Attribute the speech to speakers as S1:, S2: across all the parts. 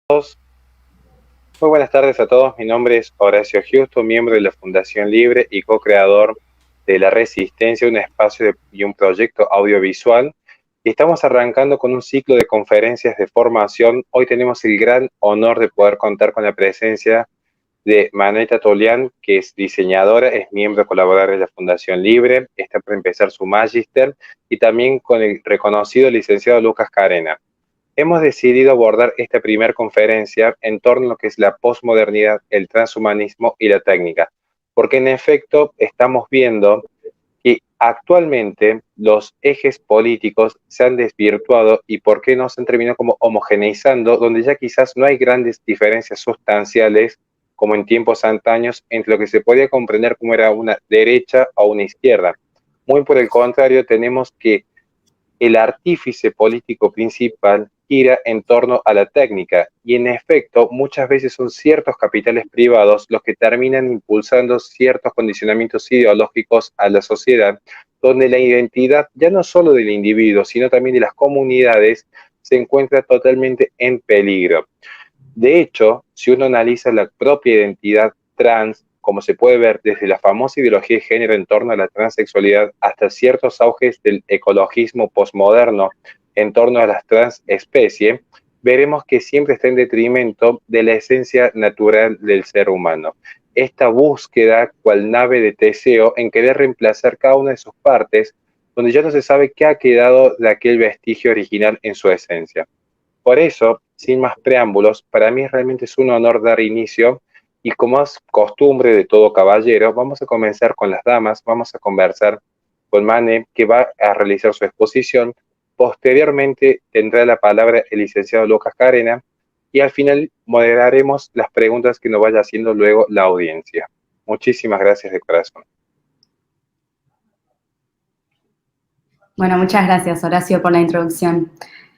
S1: Muy buenas tardes a todos. Mi nombre es Horacio Houston, miembro de la Fundación Libre y co-creador de La Resistencia, un espacio y un proyecto audiovisual. Y estamos arrancando con un ciclo de conferencias de formación. Hoy tenemos el gran honor de poder contar con la presencia de Maneta Tolian, que es diseñadora, es miembro colaborador de la Fundación Libre, está por empezar su magíster, y también con el reconocido licenciado Lucas Carena. Hemos decidido abordar esta primera conferencia en torno a lo que es la posmodernidad, el transhumanismo y la técnica, porque en efecto estamos viendo que actualmente los ejes políticos se han desvirtuado y por qué no se han terminado como homogeneizando, donde ya quizás no hay grandes diferencias sustanciales como en tiempos antaños entre lo que se podía comprender como era una derecha o una izquierda. Muy por el contrario, tenemos que el artífice político principal gira en torno a la técnica y en efecto muchas veces son ciertos capitales privados los que terminan impulsando ciertos condicionamientos ideológicos a la sociedad, donde la identidad ya no solo del individuo, sino también de las comunidades se encuentra totalmente en peligro. De hecho, si uno analiza la propia identidad trans, como se puede ver desde la famosa ideología de género en torno a la transexualidad hasta ciertos auges del ecologismo posmoderno en torno a las transespecies, veremos que siempre está en detrimento de la esencia natural del ser humano. Esta búsqueda, cual nave de Teseo, en querer reemplazar cada una de sus partes, donde ya no se sabe qué ha quedado de aquel vestigio original en su esencia. Por eso, sin más preámbulos, para mí realmente es un honor dar inicio y como es costumbre de todo caballero, vamos a comenzar con las damas, vamos a conversar con Mane, que va a realizar su exposición. Posteriormente tendrá la palabra el licenciado Lucas Carena y al final moderaremos las preguntas que nos vaya haciendo luego la audiencia. Muchísimas gracias de corazón.
S2: Bueno, muchas gracias, Horacio, por la introducción.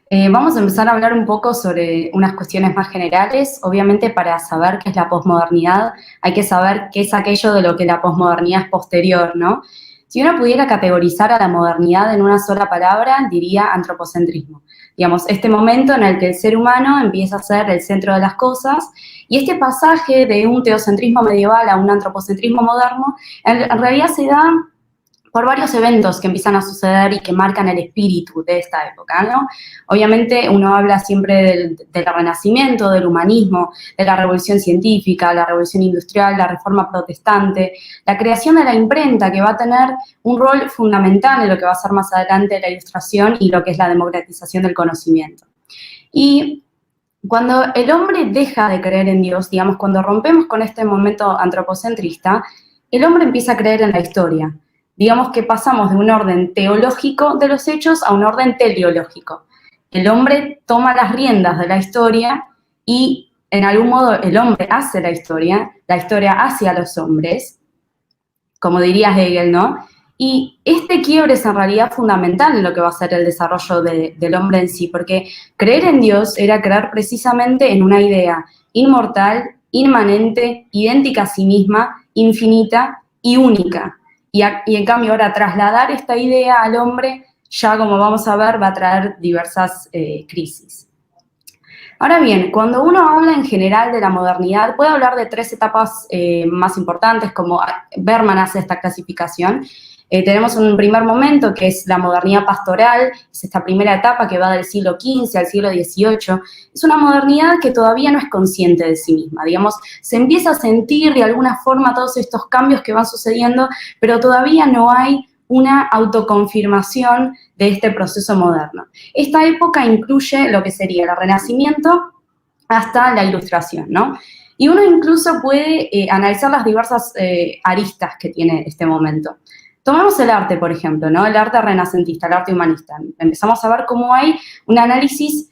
S2: Vamos a empezar a hablar un poco sobre unas cuestiones más generales. Obviamente, para saber qué es la posmodernidad, hay que saber qué es aquello de lo que la posmodernidad es posterior, ¿no? Si uno pudiera categorizar a la modernidad en una sola palabra, diría antropocentrismo. Digamos, este momento en el que el ser humano empieza a ser el centro de las cosas, y este pasaje de un teocentrismo medieval a un antropocentrismo moderno, en realidad se da por varios eventos que empiezan a suceder y que marcan el espíritu de esta época, ¿no? Obviamente uno habla siempre del Renacimiento, del humanismo, de la revolución científica, la revolución industrial, la reforma protestante, la creación de la imprenta, que va a tener un rol fundamental en lo que va a ser más adelante la ilustración y lo que es la democratización del conocimiento. Y cuando el hombre deja de creer en Dios, digamos, cuando rompemos con este momento antropocentrista, el hombre empieza a creer en la historia. Digamos que pasamos de un orden teológico de los hechos a un orden teleológico. El hombre toma las riendas de la historia y, en algún modo, el hombre hace la historia hace a los hombres, como diría Hegel, ¿no? Y este quiebre es en realidad fundamental en lo que va a ser el desarrollo del hombre en sí, porque creer en Dios era creer precisamente en una idea inmortal, inmanente, idéntica a sí misma, infinita y única. Y en cambio ahora trasladar esta idea al hombre, ya como vamos a ver, va a traer diversas crisis. Ahora bien, cuando uno habla en general de la modernidad, puede hablar de tres etapas más importantes, como Berman hace esta clasificación. Tenemos un primer momento que es la modernidad pastoral, es esta primera etapa que va del siglo XV al siglo XVIII. Es una modernidad que todavía no es consciente de sí misma, digamos, se empieza a sentir de alguna forma todos estos cambios que van sucediendo, pero todavía no hay una autoconfirmación de este proceso moderno. Esta época incluye lo que sería el Renacimiento hasta la Ilustración, ¿no? Y uno incluso puede analizar las diversas aristas que tiene este momento. Tomemos el arte, por ejemplo, ¿no? El arte renacentista, el arte humanista. Empezamos a ver cómo hay un análisis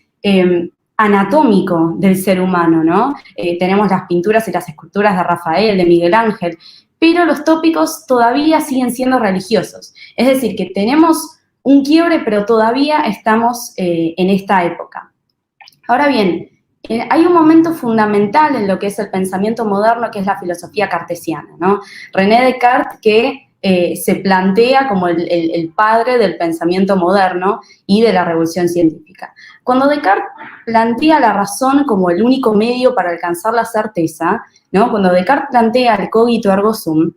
S2: anatómico del ser humano, ¿no? Tenemos las pinturas y las esculturas de Rafael, de Miguel Ángel, pero los tópicos todavía siguen siendo religiosos. Es decir, que tenemos un quiebre, pero todavía estamos en esta época. Ahora bien, hay un momento fundamental en lo que es el pensamiento moderno, que es la filosofía cartesiana, ¿no? René Descartes, que se plantea como el padre del pensamiento moderno y de la revolución científica. Cuando Descartes plantea la razón como el único medio para alcanzar la certeza, ¿no? Cuando Descartes plantea el cogito ergo sum,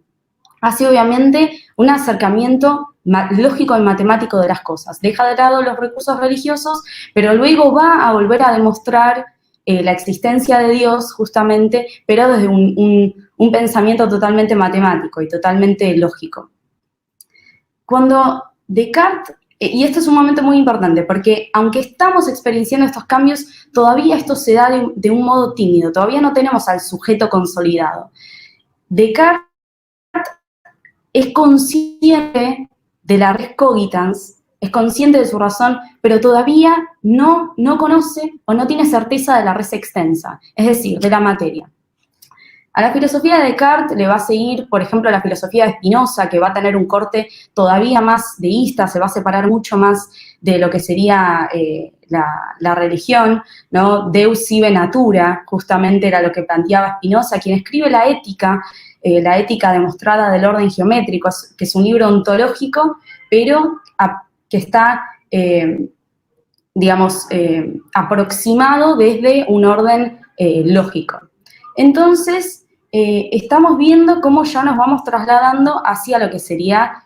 S2: hace obviamente un acercamiento lógico y matemático de las cosas. Deja de lado los recursos religiosos, pero luego va a volver a demostrar la existencia de Dios justamente, pero desde un pensamiento totalmente matemático y totalmente lógico. Cuando Descartes, y esto es un momento muy importante, porque aunque estamos experienciando estos cambios, todavía esto se da de un modo tímido, todavía no tenemos al sujeto consolidado. Descartes es consciente de la res cogitans, es consciente de su razón, pero todavía no conoce o no tiene certeza de la res extensa, es decir, de la materia. A la filosofía de Descartes le va a seguir, por ejemplo, la filosofía de Spinoza, que va a tener un corte todavía más deísta, se va a separar mucho más de lo que sería la religión, ¿no? Deus sive natura, justamente era lo que planteaba Spinoza, quien escribe la ética demostrada del orden geométrico, que es un libro ontológico, pero que está, aproximado desde un orden lógico. Entonces, estamos viendo cómo ya nos vamos trasladando hacia lo que sería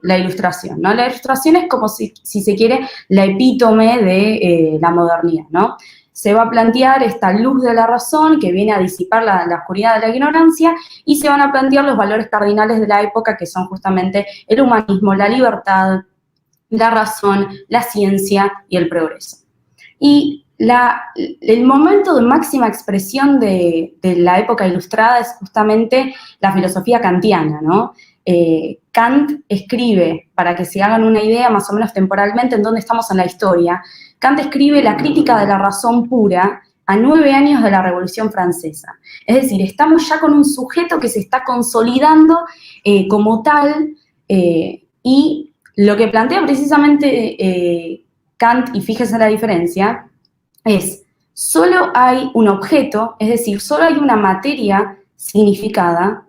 S2: la ilustración, ¿no? La ilustración es como si se quiere, la epítome de la modernidad, ¿no? Se va a plantear esta luz de la razón que viene a disipar la oscuridad de la ignorancia y se van a plantear los valores cardinales de la época, que son justamente el humanismo, la libertad, la razón, la ciencia y el progreso. Y el momento de máxima expresión de la época ilustrada es justamente la filosofía kantiana, ¿no? Kant escribe, para que se hagan una idea más o menos temporalmente en dónde estamos en la historia, Kant escribe la crítica de la razón pura a 9 años de la Revolución Francesa. Es decir, estamos ya con un sujeto que se está consolidando como tal, y lo que plantea precisamente Kant, y fíjese la diferencia, es solo hay un objeto, es decir, solo hay una materia significada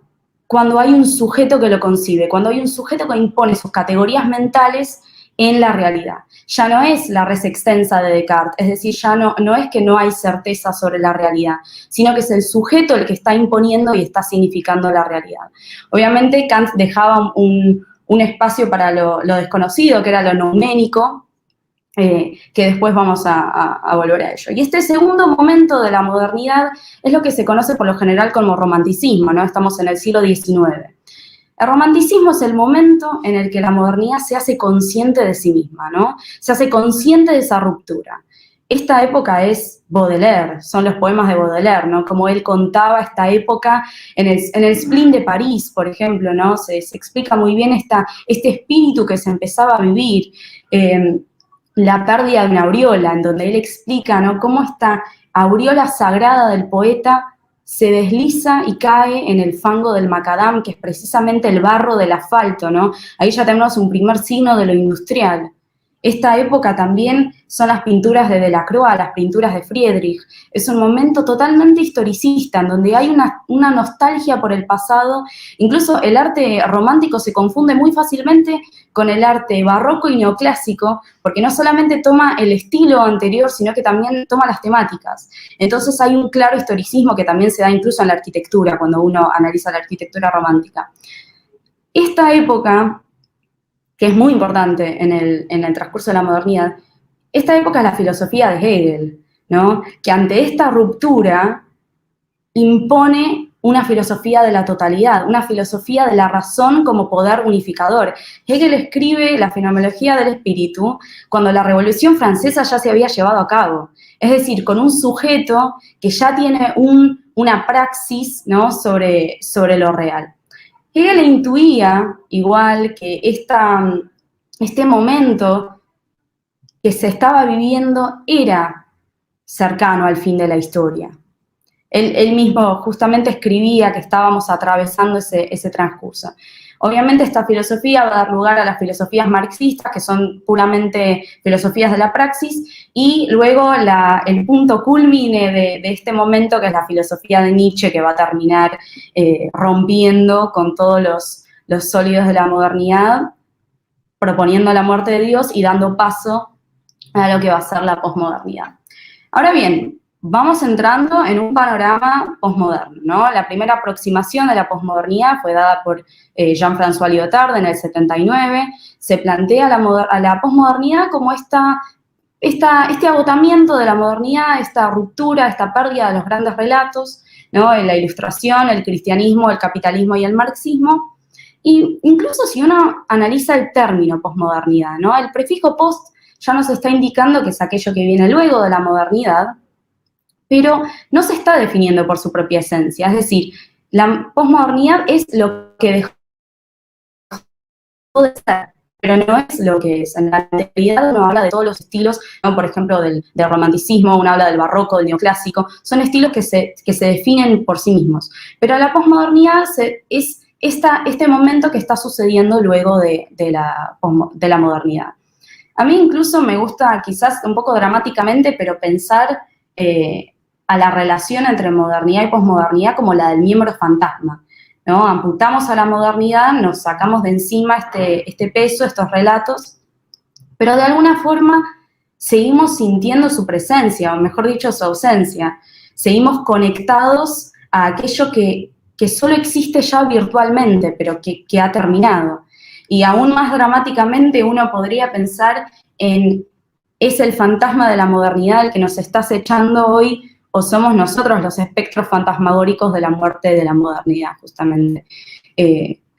S2: cuando hay un sujeto que lo concibe, cuando hay un sujeto que impone sus categorías mentales en la realidad. Ya no es la res extensa de Descartes, es decir, ya no es que no hay certeza sobre la realidad, sino que es el sujeto el que está imponiendo y está significando la realidad. Obviamente Kant dejaba un espacio para lo desconocido, que era lo nouménico, que después vamos a volver a ello. Y este segundo momento de la modernidad es lo que se conoce por lo general como romanticismo, ¿no? Estamos en el siglo XIX. El romanticismo es el momento en el que la modernidad se hace consciente de sí misma, ¿no? Se hace consciente de esa ruptura. Esta época es Baudelaire, son los poemas de Baudelaire, ¿no? Como él contaba esta época en el Spleen de París, por ejemplo, ¿no? Se explica muy bien este espíritu que se empezaba a vivir, la pérdida de una aureola, en donde él explica, ¿no?, cómo esta aureola sagrada del poeta se desliza y cae en el fango del macadam, que es precisamente el barro del asfalto, ¿no? Ahí ya tenemos un primer signo de lo industrial. Esta época también son las pinturas de Delacroix, las pinturas de Friedrich. Es un momento totalmente historicista, en donde hay una nostalgia por el pasado. Incluso el arte romántico se confunde muy fácilmente con el arte barroco y neoclásico, porque no solamente toma el estilo anterior, sino que también toma las temáticas. Entonces hay un claro historicismo que también se da incluso en la arquitectura, cuando uno analiza la arquitectura romántica. Esta época, que es muy importante en el transcurso de la modernidad, esta época es la filosofía de Hegel, ¿no? Que ante esta ruptura impone una filosofía de la totalidad, una filosofía de la razón como poder unificador. Hegel escribe la fenomenología del espíritu cuando la Revolución Francesa ya se había llevado a cabo, es decir, con un sujeto que ya tiene una praxis, ¿no?, sobre lo real. Hegel intuía, igual, que este momento que se estaba viviendo era cercano al fin de la historia. Él mismo justamente escribía que estábamos atravesando ese transcurso. Obviamente esta filosofía va a dar lugar a las filosofías marxistas, que son puramente filosofías de la praxis, y luego el punto culmine de este momento, que es la filosofía de Nietzsche, que va a terminar rompiendo con todos los sólidos de la modernidad, proponiendo la muerte de Dios y dando paso a lo que va a ser la posmodernidad. Ahora bien, vamos entrando en un panorama posmoderno, ¿no? La primera aproximación de la posmodernidad fue dada por Jean-François Lyotard en el 79. Se plantea a la posmodernidad como este agotamiento de la modernidad, esta ruptura, esta pérdida de los grandes relatos, ¿no? La Ilustración, el cristianismo, el capitalismo y el marxismo. Y incluso si uno analiza el término posmodernidad, ¿no? El prefijo post ya nos está indicando que es aquello que viene luego de la modernidad, pero no se está definiendo por su propia esencia. Es decir, la posmodernidad es lo que dejó de ser, pero no es lo que es. En la antigüedad uno habla de todos los estilos, ¿no? Por ejemplo, del romanticismo, uno habla del barroco, del neoclásico, son estilos que se definen por sí mismos. Pero la posmodernidad es este momento que está sucediendo luego de la modernidad. A mí incluso me gusta, quizás un poco dramáticamente, pero pensar a la relación entre modernidad y posmodernidad como la del miembro fantasma, ¿no? Amputamos a la modernidad, nos sacamos de encima este peso, estos relatos, pero de alguna forma seguimos sintiendo su presencia, o mejor dicho, su ausencia. Seguimos conectados a aquello que solo existe ya virtualmente, pero que ha terminado. Y aún más dramáticamente uno podría pensar en, ¿es el fantasma de la modernidad el que nos está acechando hoy o somos nosotros los espectros fantasmagóricos de la muerte de la modernidad, justamente?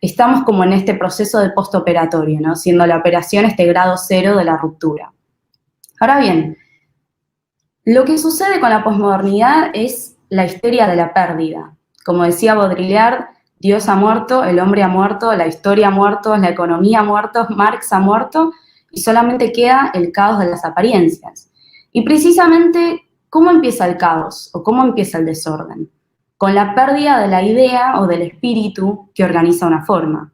S2: Estamos como en este proceso de postoperatorio, ¿no? Siendo la operación este grado cero de la ruptura. Ahora bien, lo que sucede con la posmodernidad es la histeria de la pérdida. Como decía Baudrillard, Dios ha muerto, el hombre ha muerto, la historia ha muerto, la economía ha muerto, Marx ha muerto, y solamente queda el caos de las apariencias. Y precisamente, ¿cómo empieza el caos o cómo empieza el desorden? Con la pérdida de la idea o del espíritu que organiza una forma.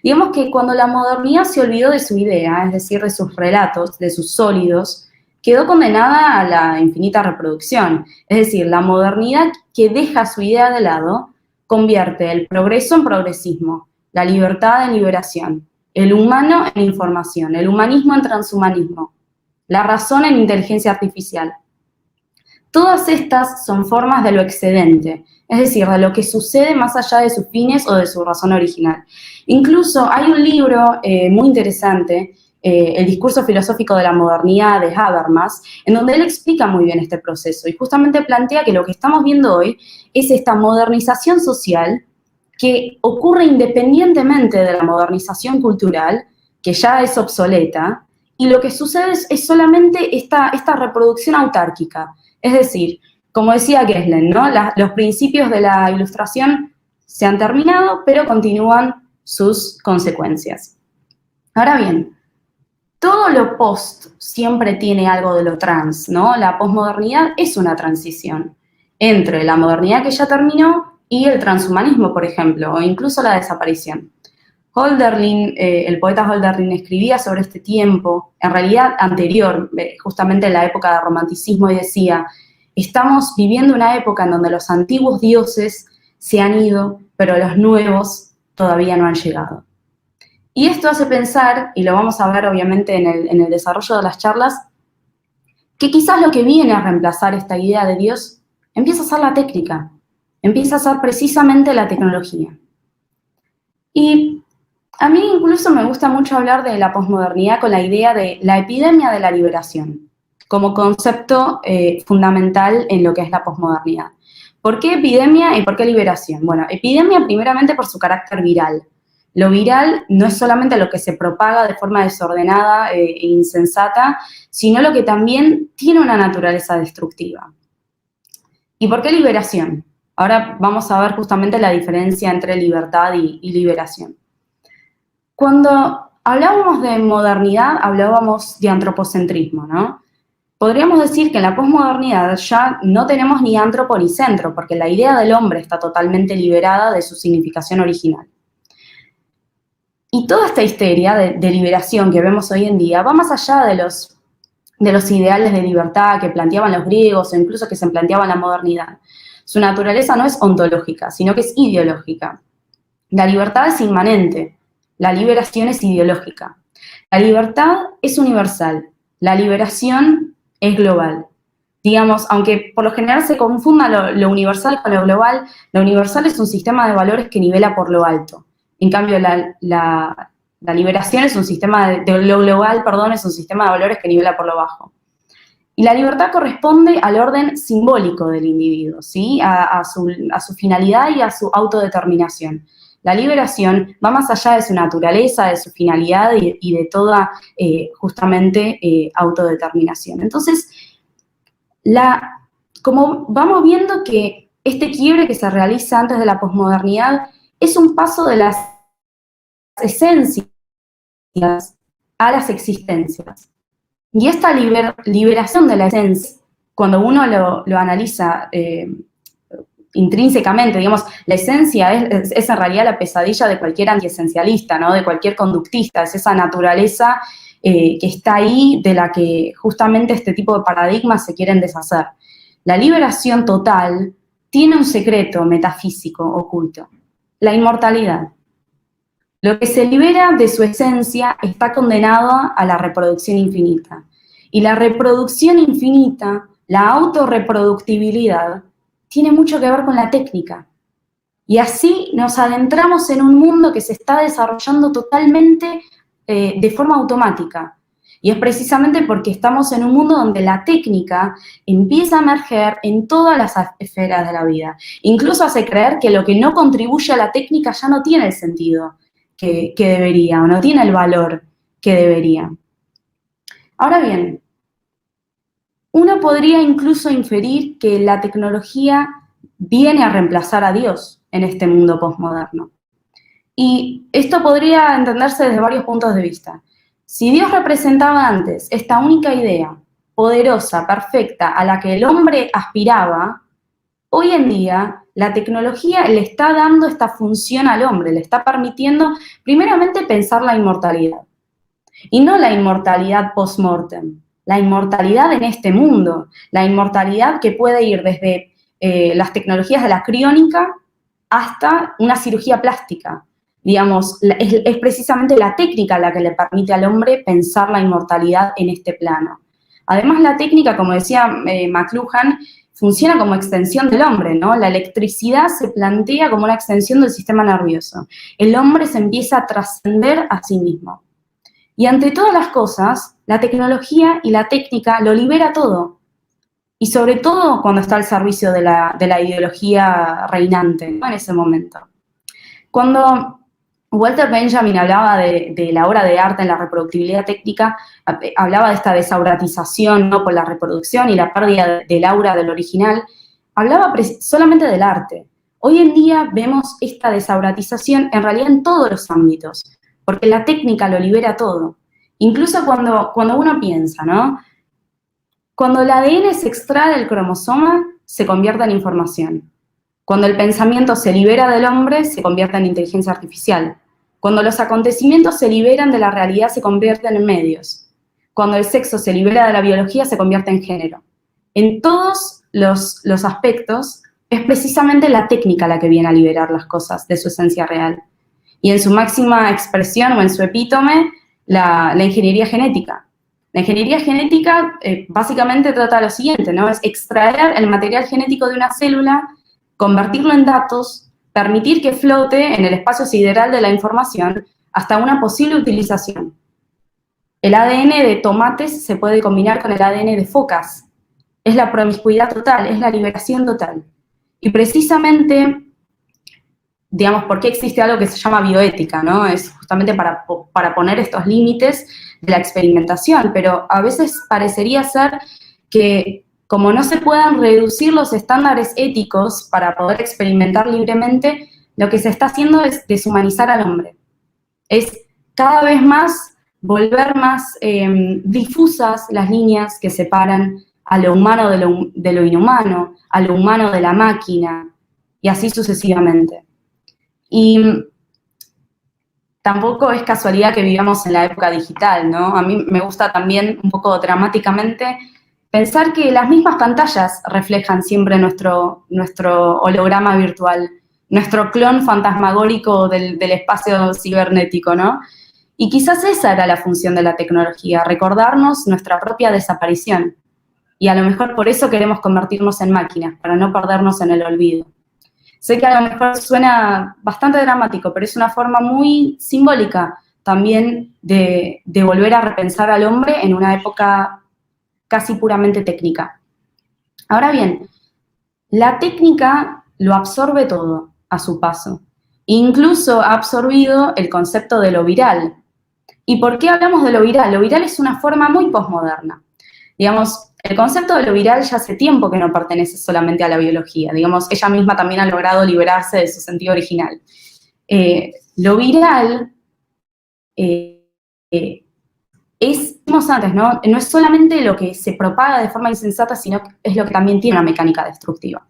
S2: Digamos que cuando la modernidad se olvidó de su idea, es decir, de sus relatos, de sus sólidos, quedó condenada a la infinita reproducción. Es decir, la modernidad que deja su idea de lado convierte el progreso en progresismo, la libertad en liberación, el humano en información, el humanismo en transhumanismo, la razón en inteligencia artificial. Todas estas son formas de lo excedente, es decir, de lo que sucede más allá de sus fines o de su razón original. Incluso hay un libro muy interesante, El discurso filosófico de la modernidad de Habermas, en donde él explica muy bien este proceso y justamente plantea que lo que estamos viendo hoy es esta modernización social que ocurre independientemente de la modernización cultural, que ya es obsoleta, y lo que sucede es solamente esta reproducción autárquica. Es decir, como decía Gesslen, ¿no? Los principios de la Ilustración se han terminado, pero continúan sus consecuencias. Ahora bien, todo lo post siempre tiene algo de lo trans, ¿no? La posmodernidad es una transición entre la modernidad que ya terminó y el transhumanismo, por ejemplo, o incluso la desaparición. Hölderlin, el poeta Hölderlin escribía sobre este tiempo, en realidad anterior, justamente en la época del romanticismo, y decía: estamos viviendo una época en donde los antiguos dioses se han ido, pero los nuevos todavía no han llegado. Y esto hace pensar, y lo vamos a ver obviamente en el desarrollo de las charlas, que quizás lo que viene a reemplazar esta idea de Dios empieza a ser la técnica, empieza a ser precisamente la tecnología. Y a mí incluso me gusta mucho hablar de la posmodernidad con la idea de la epidemia de la liberación, como concepto fundamental en lo que es la posmodernidad. ¿Por qué epidemia y por qué liberación? Bueno, epidemia primeramente por su carácter viral. Lo viral no es solamente lo que se propaga de forma desordenada e insensata, sino lo que también tiene una naturaleza destructiva. ¿Y por qué liberación? Ahora vamos a ver justamente la diferencia entre libertad y liberación. Cuando hablábamos de modernidad, hablábamos de antropocentrismo, ¿no? Podríamos decir que en la posmodernidad ya no tenemos ni antropo ni centro, porque la idea del hombre está totalmente liberada de su significación original. Y toda esta histeria de liberación que vemos hoy en día va más allá de los ideales de libertad que planteaban los griegos o incluso que se planteaba en la modernidad. Su naturaleza no es ontológica, sino que es ideológica. La libertad es inmanente, La liberación es ideológica. La libertad es universal. La liberación es global. Digamos, aunque por lo general se confunda lo universal con lo universal es un sistema de valores que nivela por lo alto. En cambio, la liberación es un sistema lo global, perdón, es un sistema de valores que nivela por lo bajo. Y la libertad corresponde al orden simbólico del individuo, ¿sí? A su finalidad y a su autodeterminación. La liberación va más allá de su naturaleza, de su finalidad y de toda, justamente, autodeterminación. Entonces, como vamos viendo que este quiebre que se realiza antes de la posmodernidad es un paso de las esencias a las existencias. Y esta liberación de la esencia, cuando uno lo analiza intrínsecamente, digamos, la esencia es en realidad la pesadilla de cualquier antiesencialista, ¿no? De cualquier conductista, es esa naturaleza que está ahí, de la que justamente este tipo de paradigmas se quieren deshacer. La liberación total tiene un secreto metafísico oculto, la inmortalidad. Lo que se libera de su esencia está condenado a la reproducción infinita. Y la reproducción infinita, la autorreproductibilidad, tiene mucho que ver con la técnica. Y así nos adentramos en un mundo que se está desarrollando totalmente de forma automática. Y es precisamente porque estamos en un mundo donde la técnica empieza a emerger en todas las esferas de la vida. Incluso hace creer que lo que no contribuye a la técnica ya no tiene el sentido que debería, o no tiene el valor que debería. Ahora bien, uno podría incluso inferir que la tecnología viene a reemplazar a Dios en este mundo posmoderno. Y esto podría entenderse desde varios puntos de vista. Si Dios representaba antes esta única idea, poderosa, perfecta, a la que el hombre aspiraba, hoy en día la tecnología le está dando esta función al hombre, le está permitiendo primeramente pensar la inmortalidad. Y no la inmortalidad post-mortem, la inmortalidad en este mundo, la inmortalidad que puede ir desde las tecnologías de la criónica hasta una cirugía plástica. Digamos, es precisamente la técnica la que le permite al hombre pensar la inmortalidad en este plano. Además, la técnica, como decía McLuhan, funciona como extensión del hombre, ¿no? La electricidad se plantea como una extensión del sistema nervioso. El hombre se empieza a trascender a sí mismo. Y ante todas las cosas, la tecnología y la técnica lo libera todo. Y sobre todo cuando está al servicio de la ideología reinante, ¿no? En ese momento. Cuando Walter Benjamin hablaba de la obra de arte en la reproductibilidad técnica, hablaba de esta desauratización, ¿no? Por la reproducción y la pérdida del aura del original, hablaba solamente del arte. Hoy en día vemos esta desauratización en realidad en todos los ámbitos, porque la técnica lo libera todo. Incluso cuando uno piensa, ¿no? Cuando el ADN se extrae del cromosoma, se convierte en información. Cuando el pensamiento se libera del hombre, se convierte en inteligencia artificial. Cuando los acontecimientos se liberan de la realidad, se convierten en medios. Cuando el sexo se libera de la biología, se convierte en género. En todos los aspectos, es precisamente la técnica la que viene a liberar las cosas de su esencia real. Y en su máxima expresión o en su epítome, la ingeniería genética. La ingeniería genética básicamente trata de lo siguiente, ¿no? Es extraer el material genético de una célula, convertirlo en datos, permitir que flote en el espacio sideral de la información hasta una posible utilización. El ADN de tomates se puede combinar con el ADN de focas. Es la promiscuidad total, es la liberación total. Y precisamente, digamos, ¿por qué existe algo que se llama bioética, ¿no? Es justamente para poner estos límites de la experimentación, pero a veces parecería ser que como no se puedan reducir los estándares éticos para poder experimentar libremente, lo que se está haciendo es deshumanizar al hombre. Es cada vez más volver más difusas las líneas que separan a lo humano de lo inhumano, a lo humano de la máquina, y así sucesivamente. Y tampoco es casualidad que vivamos en la época digital, ¿no? A mí me gusta también, un poco dramáticamente, pensar que las mismas pantallas reflejan siempre nuestro holograma virtual. nuestro clon fantasmagórico del espacio cibernético, ¿no? Y quizás esa era la función de la tecnología, recordarnos nuestra propia desaparición. Y a lo mejor por eso queremos convertirnos en máquinas, para no perdernos en el olvido. Sé que a lo mejor suena bastante dramático, pero es una forma muy simbólica también de volver a repensar al hombre en una época casi puramente técnica. Ahora bien, la técnica lo absorbe todo a su paso. Incluso ha absorbido el concepto de lo viral. ¿Y por qué hablamos de lo viral? Lo viral es una forma muy posmoderna. Digamos, el concepto de lo viral ya hace tiempo que no pertenece solamente a la biología. Digamos, ella misma también ha logrado liberarse de su sentido original. Lo viral es, como antes, ¿no? No es solamente lo que se propaga de forma insensata, sino que es lo que también tiene una mecánica destructiva.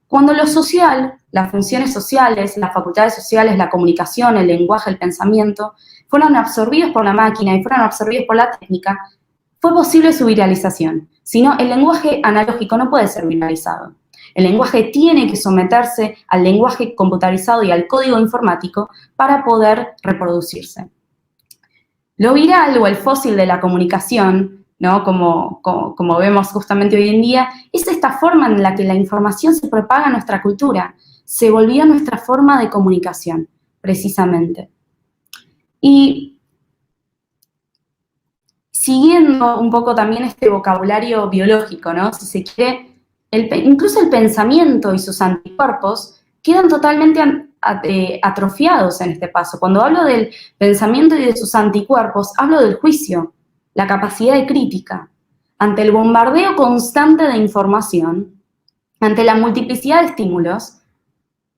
S2: Cuando lo social, las funciones sociales, las facultades sociales, la comunicación, el lenguaje, el pensamiento, fueron absorbidos por la máquina y fueron absorbidos por la técnica, fue posible su viralización. Si no, el lenguaje analógico no puede ser viralizado. El lenguaje tiene que someterse al lenguaje computarizado y al código informático para poder reproducirse. Lo viral o el fósil de la comunicación, ¿no? Como vemos justamente hoy en día, es esta forma en la que la información se propaga en nuestra cultura. Se volvió nuestra forma de comunicación, precisamente. Y siguiendo un poco también este vocabulario biológico, ¿no? Si se quiere, incluso el pensamiento y sus anticuerpos quedan totalmente atrofiados en este paso. Cuando hablo del pensamiento y de sus anticuerpos, hablo del juicio, la capacidad de crítica. Ante el bombardeo constante de información, ante la multiplicidad de estímulos,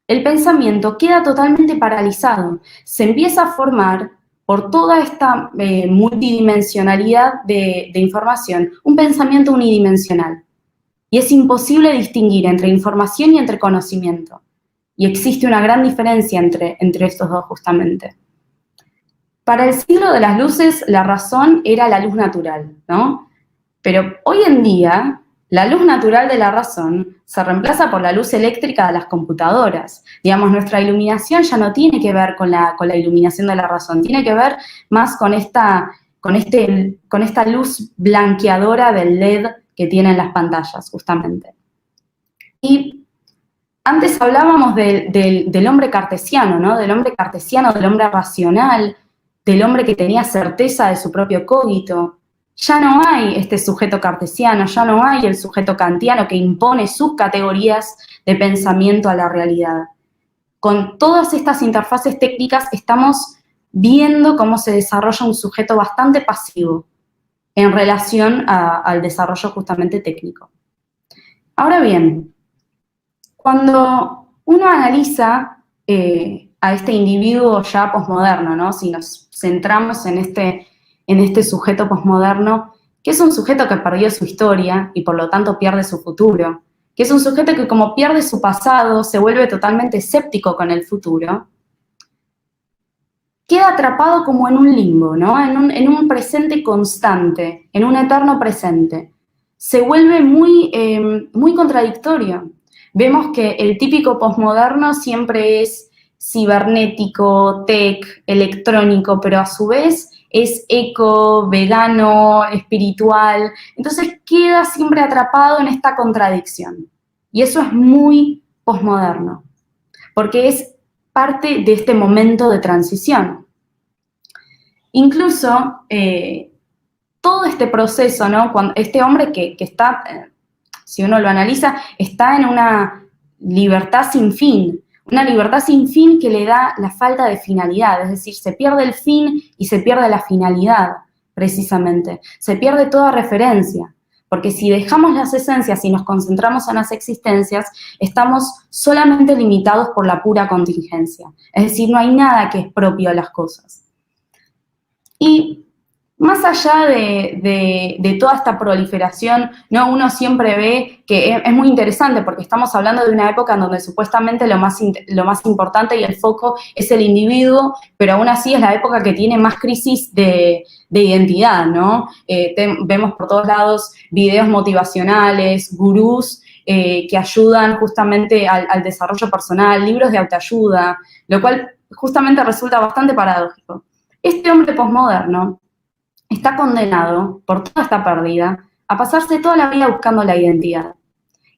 S2: el pensamiento queda totalmente paralizado. Se empieza a formar, por toda esta multidimensionalidad de información, un pensamiento unidimensional. Y es imposible distinguir entre información y entre conocimiento. Y existe una gran diferencia entre estos dos, justamente. Para el siglo de las luces, la razón era la luz natural, ¿no? Pero hoy en día, la luz natural de la razón se reemplaza por la luz eléctrica de las computadoras. Digamos, nuestra iluminación ya no tiene que ver con la iluminación de la razón, tiene que ver más con esta luz blanqueadora del LED que tienen las pantallas, justamente. Y antes hablábamos del hombre cartesiano, ¿no? Del hombre cartesiano, del hombre racional, del hombre que tenía certeza de su propio cogito. Ya no hay este sujeto cartesiano, ya no hay el sujeto kantiano que impone sus categorías de pensamiento a la realidad. Con todas estas interfaces técnicas estamos viendo cómo se desarrolla un sujeto bastante pasivo en relación al desarrollo justamente técnico. Ahora bien, cuando uno analiza a este individuo ya posmoderno, ¿no? Si nos centramos en este sujeto posmoderno, que es un sujeto que perdió su historia y por lo tanto pierde su futuro, que es un sujeto que como pierde su pasado se vuelve totalmente escéptico con el futuro, queda atrapado como en un limbo, ¿no? En un presente constante, en un eterno presente. Se vuelve muy contradictorio. Vemos que el típico posmoderno siempre es cibernético, tech, electrónico, pero a su vez es eco, vegano, espiritual. Entonces queda siempre atrapado en esta contradicción. Y eso es muy posmoderno, porque es parte de este momento de transición. Incluso todo este proceso, ¿no? Cuando este hombre que está, si uno lo analiza, está en una libertad sin fin que le da la falta de finalidad, es decir, se pierde el fin y se pierde la finalidad, precisamente. Se pierde toda referencia, porque si dejamos las esencias y nos concentramos en las existencias, estamos solamente limitados por la pura contingencia. Es decir, no hay nada que es propio de las cosas. Y más allá de toda esta proliferación, ¿no? Uno siempre ve que es muy interesante porque estamos hablando de una época en donde supuestamente lo más importante y el foco es el individuo, pero aún así es la época que tiene más crisis de identidad, ¿no? Vemos por todos lados videos motivacionales, gurús que ayudan justamente al desarrollo personal, libros de autoayuda, lo cual justamente resulta bastante paradójico. Este hombre posmoderno está condenado por toda esta pérdida a pasarse toda la vida buscando la identidad.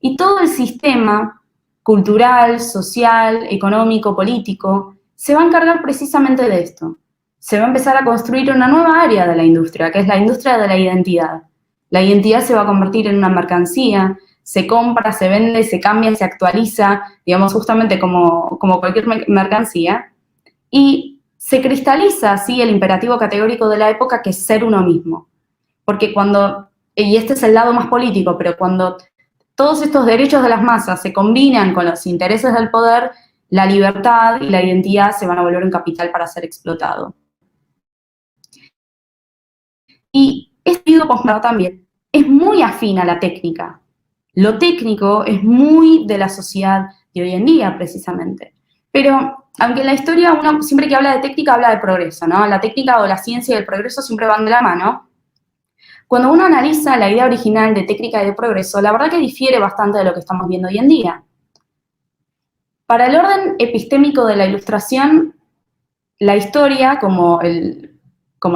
S2: Y todo el sistema cultural, social, económico, político, se va a encargar precisamente de esto. Se va a empezar a construir una nueva área de la industria, que es la industria de la identidad. La identidad se va a convertir en una mercancía, se compra, se vende, se cambia, se actualiza, digamos, justamente como cualquier mercancía, y se cristaliza así el imperativo categórico de la época, que es ser uno mismo. Porque cuando, y este es el lado más político, pero cuando todos estos derechos de las masas se combinan con los intereses del poder, la libertad y la identidad se van a volver un capital para ser explotado. Y este periodo posmoderno también es muy afín a la técnica. Lo técnico es muy de la sociedad de hoy en día, precisamente. Pero, aunque en la historia uno siempre que habla de técnica habla de progreso, ¿no? La técnica o la ciencia y el progreso siempre van de la mano. Cuando uno analiza la idea original de técnica y de progreso, la verdad que difiere bastante de lo que estamos viendo hoy en día. Para el orden epistémico de la Ilustración, la historia, como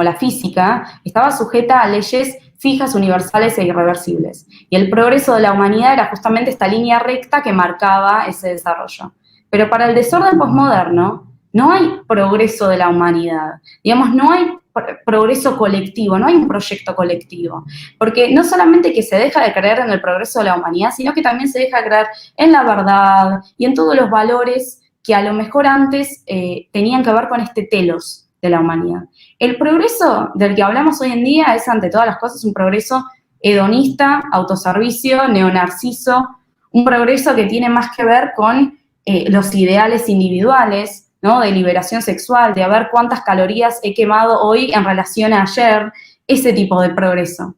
S2: la física, estaba sujeta a leyes fijas, universales e irreversibles. Y el progreso de la humanidad era justamente esta línea recta que marcaba ese desarrollo. Pero para el desorden posmoderno, no hay progreso de la humanidad. Digamos, no hay progreso colectivo, no hay un proyecto colectivo. Porque no solamente que se deja de creer en el progreso de la humanidad, sino que también se deja de creer en la verdad y en todos los valores que a lo mejor antes tenían que ver con este telos de la humanidad. El progreso del que hablamos hoy en día es, ante todas las cosas, un progreso hedonista, autoservicio, neonarciso, un progreso que tiene más que ver con los ideales individuales, ¿no? De liberación sexual, de a ver cuántas calorías he quemado hoy en relación a ayer, ese tipo de progreso.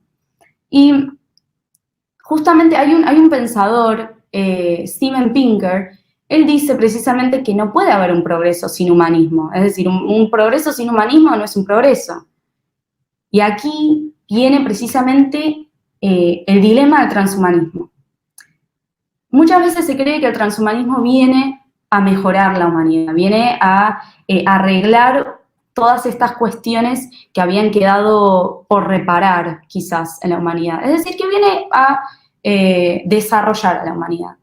S2: Y justamente hay un pensador, Steven Pinker, él dice precisamente que no puede haber un progreso sin humanismo. Es decir, un progreso sin humanismo no es un progreso. Y aquí viene precisamente el dilema del transhumanismo. Muchas veces se cree que el transhumanismo viene a mejorar la humanidad, viene a arreglar todas estas cuestiones que habían quedado por reparar, quizás, en la humanidad. Es decir, que viene a desarrollar a la humanidad.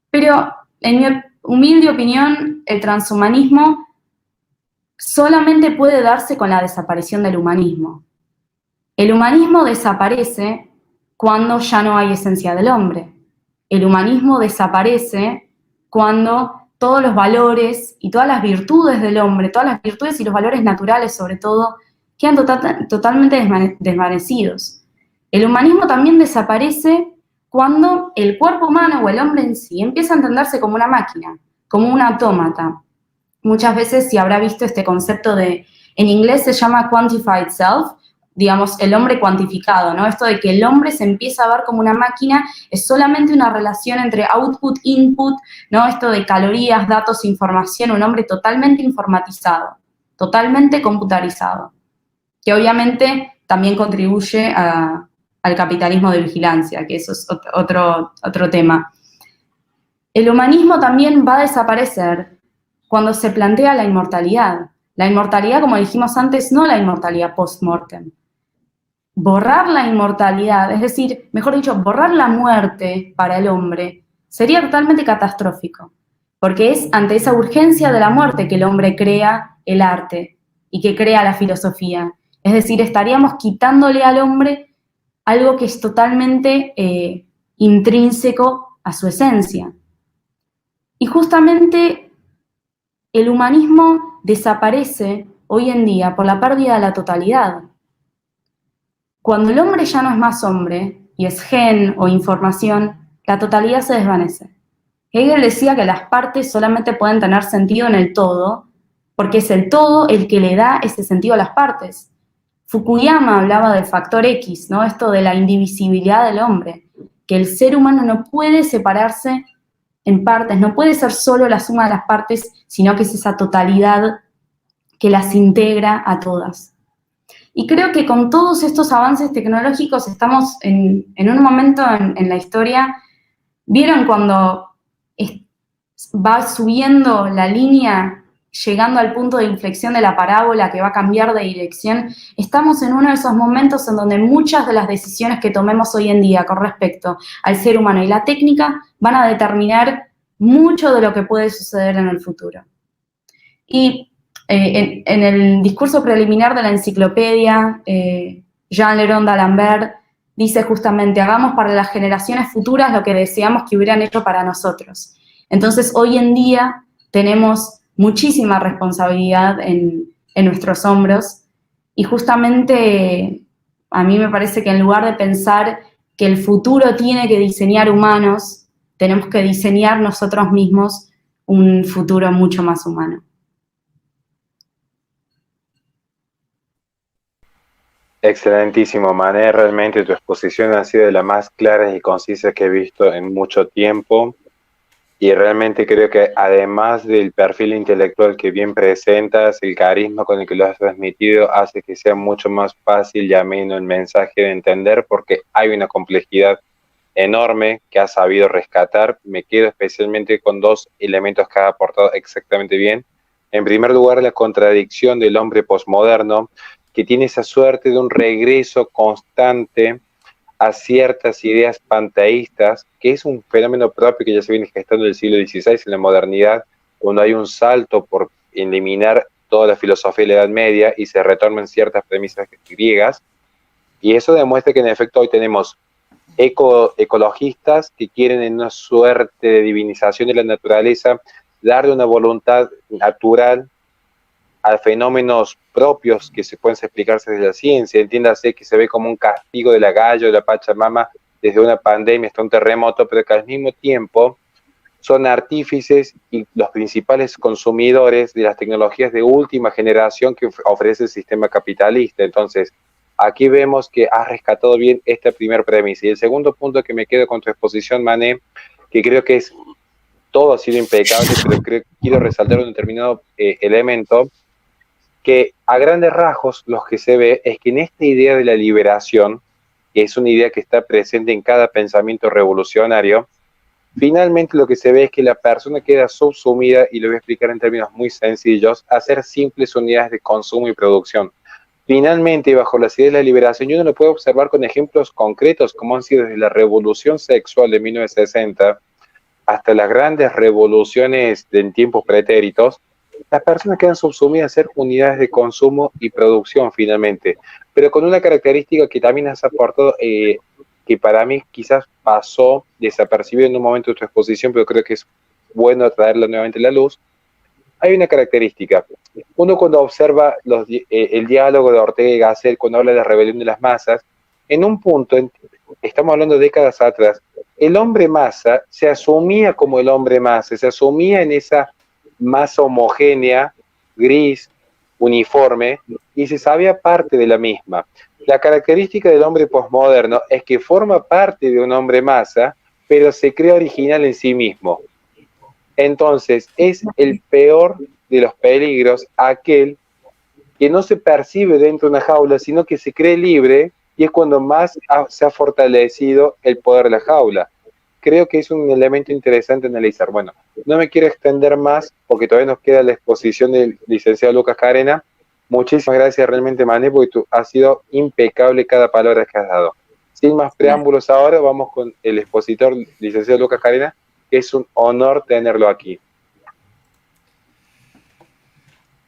S2: Pero, en mi humilde opinión, el transhumanismo solamente puede darse con la desaparición del humanismo. El humanismo desaparece cuando ya no hay esencia del hombre. El humanismo desaparece cuando todos los valores y todas las virtudes del hombre, todas las virtudes y los valores naturales, sobre todo, quedan totalmente desvanecidos. El humanismo también desaparece cuando el cuerpo humano o el hombre en sí empieza a entenderse como una máquina, como un autómata. Muchas veces se habrá visto este concepto en inglés se llama quantified self, digamos, el hombre cuantificado, ¿no? Esto de que el hombre se empieza a ver como una máquina es solamente una relación entre output, input, ¿no? Esto de calorías, datos, información, un hombre totalmente informatizado, totalmente computarizado, que obviamente también contribuye al capitalismo de vigilancia, que eso es otro tema. El humanismo también va a desaparecer cuando se plantea la inmortalidad. La inmortalidad, como dijimos antes, no la inmortalidad post-mortem. Borrar la inmortalidad, es decir, mejor dicho, borrar la muerte para el hombre, sería totalmente catastrófico, porque es ante esa urgencia de la muerte que el hombre crea el arte y que crea la filosofía. Es decir, estaríamos quitándole al hombre algo que es totalmente intrínseco a su esencia. Y justamente el humanismo desaparece hoy en día por la pérdida de la totalidad. Cuando el hombre ya no es más hombre, y es gen o información, la totalidad se desvanece. Hegel decía que las partes solamente pueden tener sentido en el todo, porque es el todo el que le da ese sentido a las partes. Fukuyama hablaba del factor X, ¿no? Esto de la indivisibilidad del hombre, que el ser humano no puede separarse en partes, no puede ser solo la suma de las partes, sino que es esa totalidad que las integra a todas. Y creo que con todos estos avances tecnológicos estamos en un momento en la historia ¿Vieron cuando va subiendo la línea, llegando al punto de inflexión de la parábola que va a cambiar de dirección? Estamos en uno de esos momentos en donde muchas de las decisiones que tomemos hoy en día con respecto al ser humano y la técnica van a determinar mucho de lo que puede suceder en el futuro. Y en el discurso preliminar de la enciclopedia, Jean Leron d'Alembert dice justamente: hagamos para las generaciones futuras lo que deseamos que hubieran hecho para nosotros. Entonces, hoy en día tenemos muchísima responsabilidad en nuestros hombros, y justamente a mí me parece que en lugar de pensar que el futuro tiene que diseñar humanos, tenemos que diseñar nosotros mismos un futuro mucho más humano.
S1: Excelentísimo, Mané. Realmente tu exposición ha sido de las más claras y concisas que he visto en mucho tiempo. Y realmente creo que además del perfil intelectual que bien presentas, el carisma con el que lo has transmitido hace que sea mucho más fácil y ameno el mensaje de entender, porque hay una complejidad enorme que has sabido rescatar. Me quedo especialmente con dos elementos que has aportado exactamente bien. En primer lugar, la contradicción del hombre posmoderno, que tiene esa suerte de un regreso constante a ciertas ideas panteístas, que es un fenómeno propio que ya se viene gestando en el siglo XVI, en la modernidad, cuando hay un salto por eliminar toda la filosofía de la Edad Media y se retornan ciertas premisas griegas, y eso demuestra que en efecto hoy tenemos ecologistas que quieren en una suerte de divinización de la naturaleza darle una voluntad natural a fenómenos propios que se pueden explicarse desde la ciencia. Entiéndase que se ve como un castigo de la Gaia o de la Pachamama desde una pandemia hasta un terremoto, pero que al mismo tiempo son artífices y los principales consumidores de las tecnologías de última generación que ofrece el sistema capitalista. Entonces, aquí vemos que has rescatado bien esta primera premisa. Y el segundo punto que me quedo con tu exposición, Mané, que creo que es todo ha sido impecable, pero quiero resaltar un determinado elemento que a grandes rasgos lo que se ve es que en esta idea de la liberación, que es una idea que está presente en cada pensamiento revolucionario, finalmente lo que se ve es que la persona queda subsumida, y lo voy a explicar en términos muy sencillos, a ser simples unidades de consumo y producción. Finalmente, bajo las ideas de la liberación, yo no lo puedo observar con ejemplos concretos, como han sido desde la revolución sexual de 1960 hasta las grandes revoluciones en tiempos pretéritos. Las personas quedan subsumidas a ser unidades de consumo y producción finalmente, pero con una característica que también has aportado, que para mí quizás pasó desapercibido en un momento de tu exposición, pero creo que es bueno traerla nuevamente a la luz. Hay una característica. Uno cuando observa el diálogo de Ortega y Gasset, cuando habla de la rebelión de las masas, en un punto, estamos hablando de décadas atrás, el hombre masa se asumía como el hombre masa, se asumía en esa masa homogénea, gris, uniforme, y se sabía parte de la misma. La característica del hombre posmoderno es que forma parte de un hombre masa, pero se cree original en sí mismo. Entonces, es el peor de los peligros aquel que no se percibe dentro de una jaula, sino que se cree libre, y es cuando más se ha fortalecido el poder de la jaula. Creo que es un elemento interesante analizar. Bueno, no me quiero extender más porque todavía nos queda la exposición del licenciado Lucas Carena. Muchísimas gracias realmente, Mané, porque tú has sido impecable cada palabra que has dado. Sin más preámbulos ahora, vamos con el expositor, licenciado Lucas Carena, que es un honor tenerlo aquí.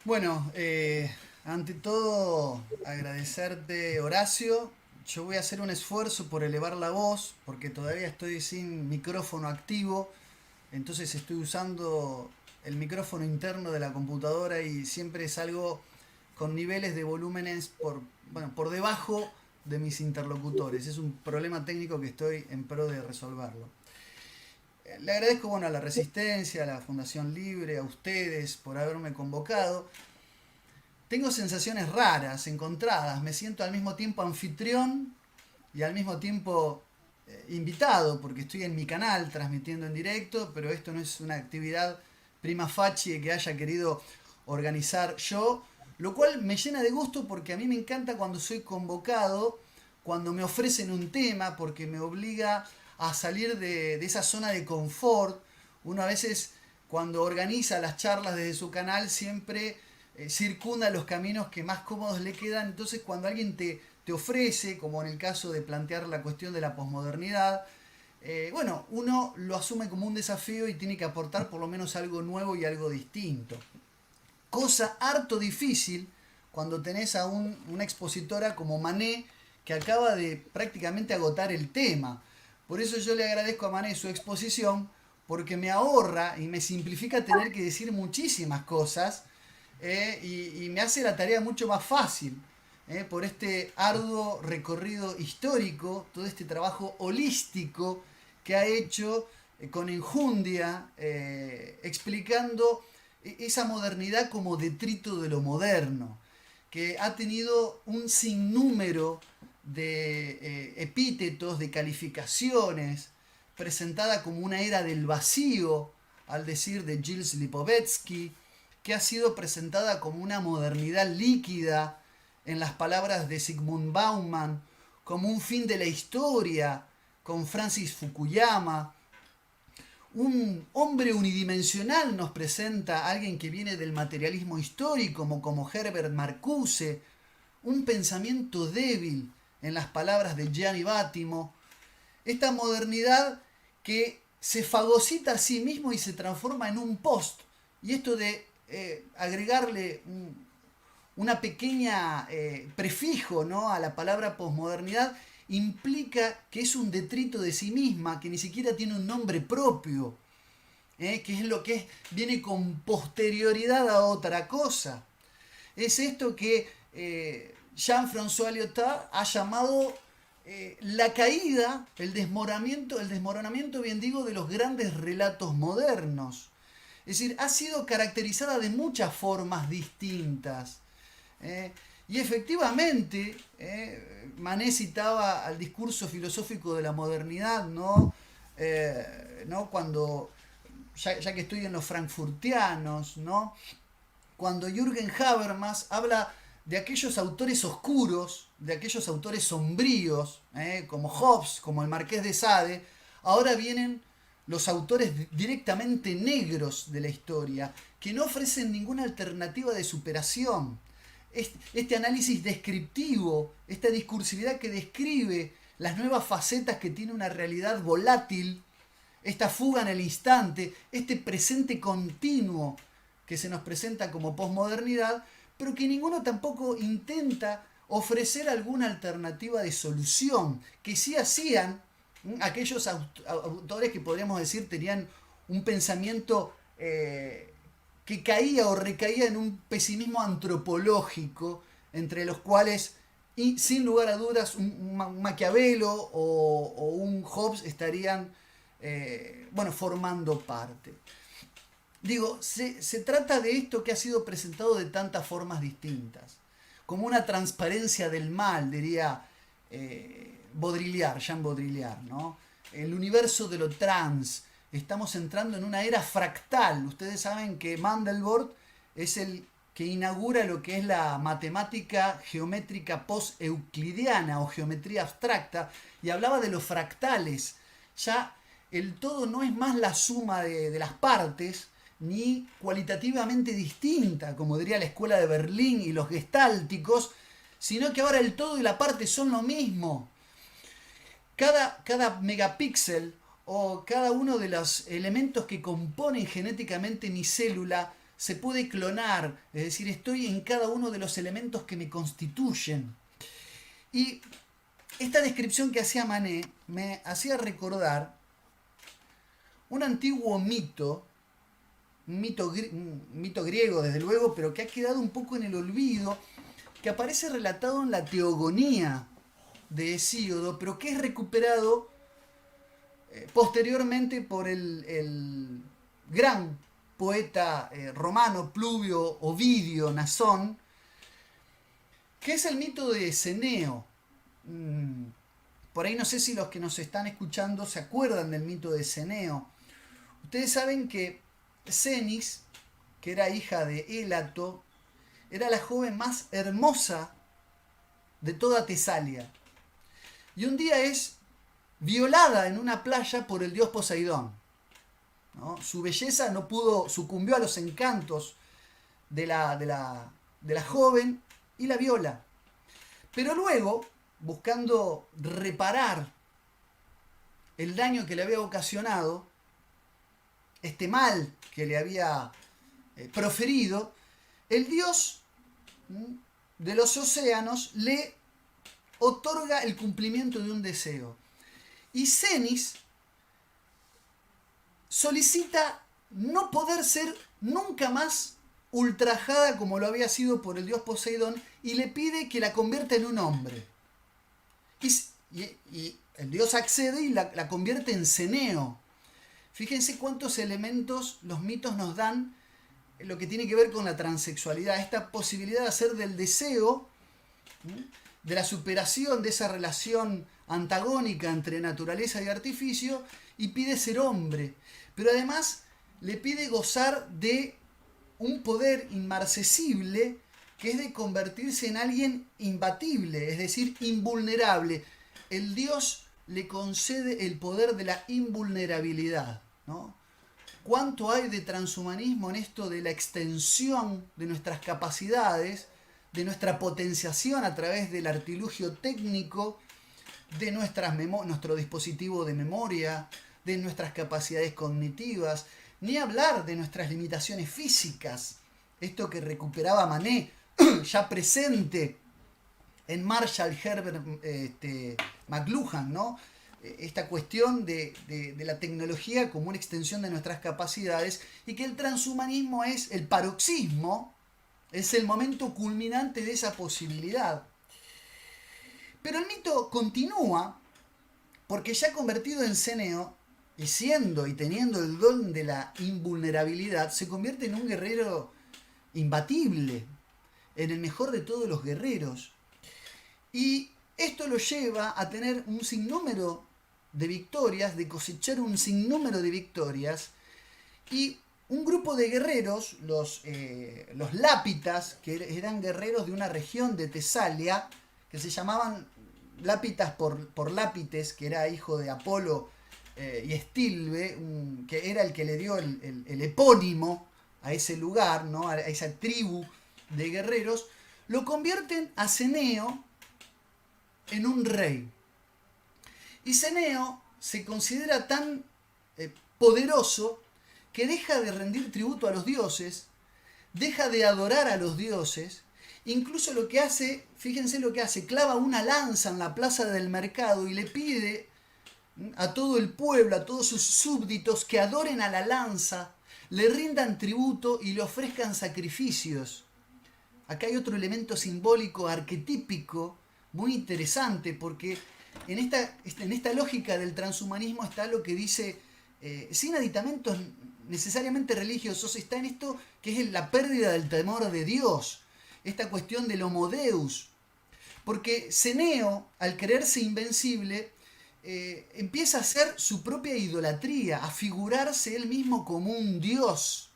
S3: Bueno, ante todo agradecerte, Horacio. Yo voy a hacer un esfuerzo por elevar la voz porque todavía estoy sin micrófono activo, entonces estoy usando el micrófono interno de la computadora y siempre salgo con niveles de volúmenes por debajo de mis interlocutores. Es un problema técnico que estoy en pro de resolverlo. Le agradezco a la Resistencia, a la Fundación Libre, a ustedes por haberme convocado. Tengo sensaciones raras, encontradas. Me siento al mismo tiempo anfitrión y al mismo tiempo invitado, porque estoy en mi canal transmitiendo en directo, pero esto no es una actividad prima facie que haya querido organizar yo, lo cual me llena de gusto porque a mí me encanta cuando soy convocado, cuando me ofrecen un tema, porque me obliga a salir de esa zona de confort. Uno a veces cuando organiza las charlas desde su canal siempre circunda los caminos que más cómodos le quedan. Entonces cuando alguien te ofrece, como en el caso de plantear la cuestión de la posmodernidad, bueno, uno lo asume como un desafío y tiene que aportar por lo menos algo nuevo y algo distinto. Cosa harto difícil cuando tenés a una expositora como Manet, que acaba de prácticamente agotar el tema. Por eso yo le agradezco a Manet su exposición, porque me ahorra y me simplifica tener que decir muchísimas cosas, y me hace la tarea mucho más fácil, por este arduo recorrido histórico, todo este trabajo holístico que ha hecho con enjundia, explicando esa modernidad como detrito de lo moderno, que ha tenido un sinnúmero de epítetos, de calificaciones, presentada como una era del vacío, al decir de Gilles Lipovetsky, que ha sido presentada como una modernidad líquida, en las palabras de Zygmunt Bauman, como un fin de la historia, con Francis Fukuyama. Un hombre unidimensional nos presenta a alguien que viene del materialismo histórico, como Herbert Marcuse. Un pensamiento débil, en las palabras de Gianni Vattimo. Esta modernidad que se fagocita a sí mismo y se transforma en un post. Y esto de agregarle una pequeña prefijo, ¿no?, a la palabra posmodernidad, implica que es un detrito de sí misma, que ni siquiera tiene un nombre propio, que es lo que viene con posterioridad a otra cosa. Es esto que Jean-François Lyotard ha llamado la caída, el desmoronamiento, bien digo, de los grandes relatos modernos. Es decir, ha sido caracterizada de muchas formas distintas. Y efectivamente, Manet citaba al discurso filosófico de la modernidad, ¿no? Cuando, ya que estoy en los frankfurtianos, ¿no?, cuando Jürgen Habermas habla de aquellos autores oscuros, de aquellos autores sombríos, como Hobbes, como el Marqués de Sade, ahora vienen los autores directamente negros de la historia, que no ofrecen ninguna alternativa de superación. Este análisis descriptivo, esta discursividad que describe las nuevas facetas que tiene una realidad volátil, esta fuga en el instante, este presente continuo que se nos presenta como posmodernidad, pero que ninguno tampoco intenta ofrecer alguna alternativa de solución, que sí hacían aquellos autores que podríamos decir tenían un pensamiento que caía o recaía en un pesimismo antropológico, entre los cuales, y sin lugar a dudas, un Maquiavelo o un Hobbes estarían formando parte. Digo, se trata de esto que ha sido presentado de tantas formas distintas, como una transparencia del mal, diría Jean Baudrillard, ¿no? El universo de lo trans. Estamos entrando en una era fractal. Ustedes saben que Mandelbrot es el que inaugura lo que es la matemática geométrica post-euclidiana o geometría abstracta, y hablaba de los fractales. Ya el todo no es más la suma de las partes, ni cualitativamente distinta, como diría la escuela de Berlín y los gestálticos, sino que ahora el todo y la parte son lo mismo. Cada megapíxel o cada uno de los elementos que componen genéticamente mi célula se puede clonar, es decir, estoy en cada uno de los elementos que me constituyen. Y esta descripción que hacía Manet me hacía recordar un antiguo mito griego, desde luego, pero que ha quedado un poco en el olvido, que aparece relatado en la Teogonía de Hesíodo, pero que es recuperado posteriormente por el gran poeta romano Pluvio Ovidio Nasón, que es el mito de Ceneo. Por ahí no sé si los que nos están escuchando se acuerdan del mito de Ceneo. Ustedes saben que Cenis, que era hija de Élato, era la joven más hermosa de toda Tesalia. Y un día es violada en una playa por el dios Poseidón, ¿no? Su belleza no pudo, sucumbió a los encantos de la joven y la viola. Pero luego, buscando reparar el daño que le había ocasionado, este mal que le había proferido, el dios de los océanos le otorga el cumplimiento de un deseo. Y Cenis solicita no poder ser nunca más ultrajada como lo había sido por el dios Poseidón y le pide que la convierta en un hombre. Y el dios accede y la convierte en Ceneo. Fíjense cuántos elementos los mitos nos dan en lo que tiene que ver con la transexualidad, esta posibilidad de hacer del deseo, de la superación de esa relación antagónica entre naturaleza y artificio, y pide ser hombre. Pero además le pide gozar de un poder inmarcesible, que es de convertirse en alguien imbatible, es decir, invulnerable. El dios le concede el poder de la invulnerabilidad, ¿no? ¿Cuánto hay de transhumanismo en esto de la extensión de nuestras capacidades, de nuestra potenciación a través del artilugio técnico, de nuestro dispositivo de memoria, de nuestras capacidades cognitivas, ni hablar de nuestras limitaciones físicas? Esto que recuperaba Manet, ya presente en Marshall Herbert McLuhan, ¿no? Esta cuestión de la tecnología como una extensión de nuestras capacidades, y que el transhumanismo es el paroxismo, es el momento culminante de esa posibilidad. Pero el mito continúa, porque ya convertido en Ceneo, y siendo y teniendo el don de la invulnerabilidad, se convierte en un guerrero imbatible, en el mejor de todos los guerreros. Y esto lo lleva a tener un sinnúmero de victorias, de cosechar un sinnúmero de victorias, y un grupo de guerreros, los lápitas, que eran guerreros de una región de Tesalia, que se llamaban lápitas por Lápites, que era hijo de Apolo y Estilbe, que era el que le dio el epónimo a ese lugar, ¿no? A esa tribu de guerreros, lo convierten a Ceneo en un rey. Y Ceneo se considera tan poderoso que deja de rendir tributo a los dioses, deja de adorar a los dioses, incluso lo que hace, fíjense lo que hace, clava una lanza en la plaza del mercado y le pide a todo el pueblo, a todos sus súbditos, que adoren a la lanza, le rindan tributo y le ofrezcan sacrificios. Acá hay otro elemento simbólico, arquetípico, muy interesante, porque en esta lógica del transhumanismo está lo que dice, sin aditamentos necesariamente religiosos, está en esto que es la pérdida del temor de Dios, esta cuestión del homo deus, porque Ceneo, al creerse invencible, empieza a hacer su propia idolatría, a figurarse él mismo como un dios.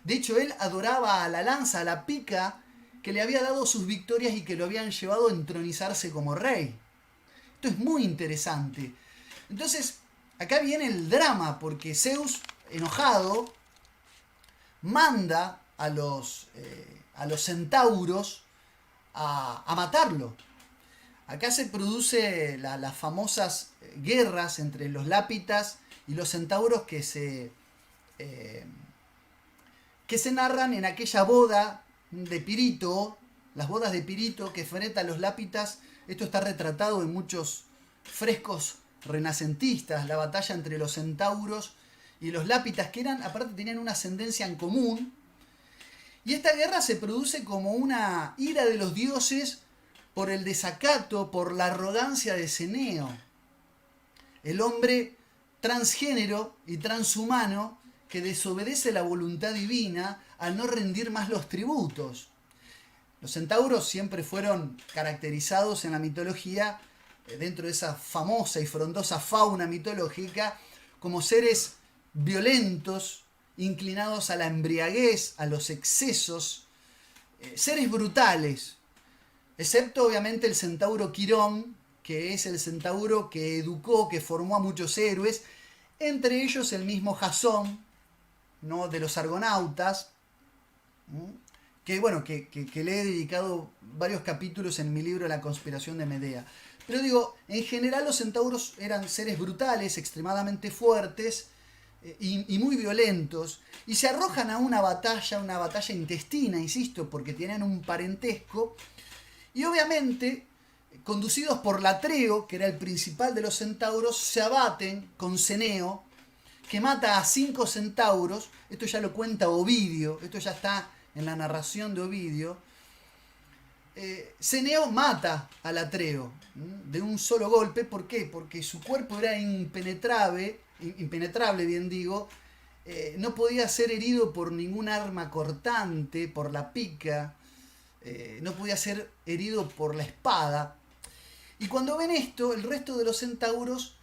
S3: De hecho, él adoraba a la lanza, a la pica, que le había dado sus victorias y que lo habían llevado a entronizarse como rey. Esto es muy interesante. Entonces, acá viene el drama, porque Zeus, enojado, manda a los centauros a matarlo. Acá se produce las famosas guerras entre los lápitas y los centauros que se narran en aquella boda de Pirito, las bodas de Pirito que enfrentan los lápitas. Esto está retratado en muchos frescos renacentistas, la batalla entre los centauros y los lápitas, que aparte tenían una ascendencia en común. Y esta guerra se produce como una ira de los dioses por el desacato, por la arrogancia de Ceneo, el hombre transgénero y transhumano que desobedece la voluntad divina al no rendir más los tributos. Los centauros siempre fueron caracterizados en la mitología, dentro de esa famosa y frondosa fauna mitológica, como seres violentos, inclinados a la embriaguez, a los excesos, seres brutales, excepto obviamente el centauro Quirón, que es el centauro que educó, que formó a muchos héroes, entre ellos el mismo Jasón, ¿no?, de los Argonautas, que bueno, que le he dedicado varios capítulos en mi libro La conspiración de Medea. Pero digo, en general los centauros eran seres brutales, extremadamente fuertes y muy violentos, y se arrojan a una batalla intestina, insisto, porque tienen un parentesco, y obviamente, conducidos por Latreo, que era el principal de los centauros, se abaten con Ceneo, que mata a 5 centauros. Esto ya lo cuenta Ovidio, esto ya está en la narración de Ovidio. Ceneo mata al Atreo de un solo golpe. ¿Por qué? Porque su cuerpo era impenetrable, bien digo. No podía ser herido por ningún arma cortante, por la pica, no podía ser herido por la espada. Y cuando ven esto, el resto de los centauros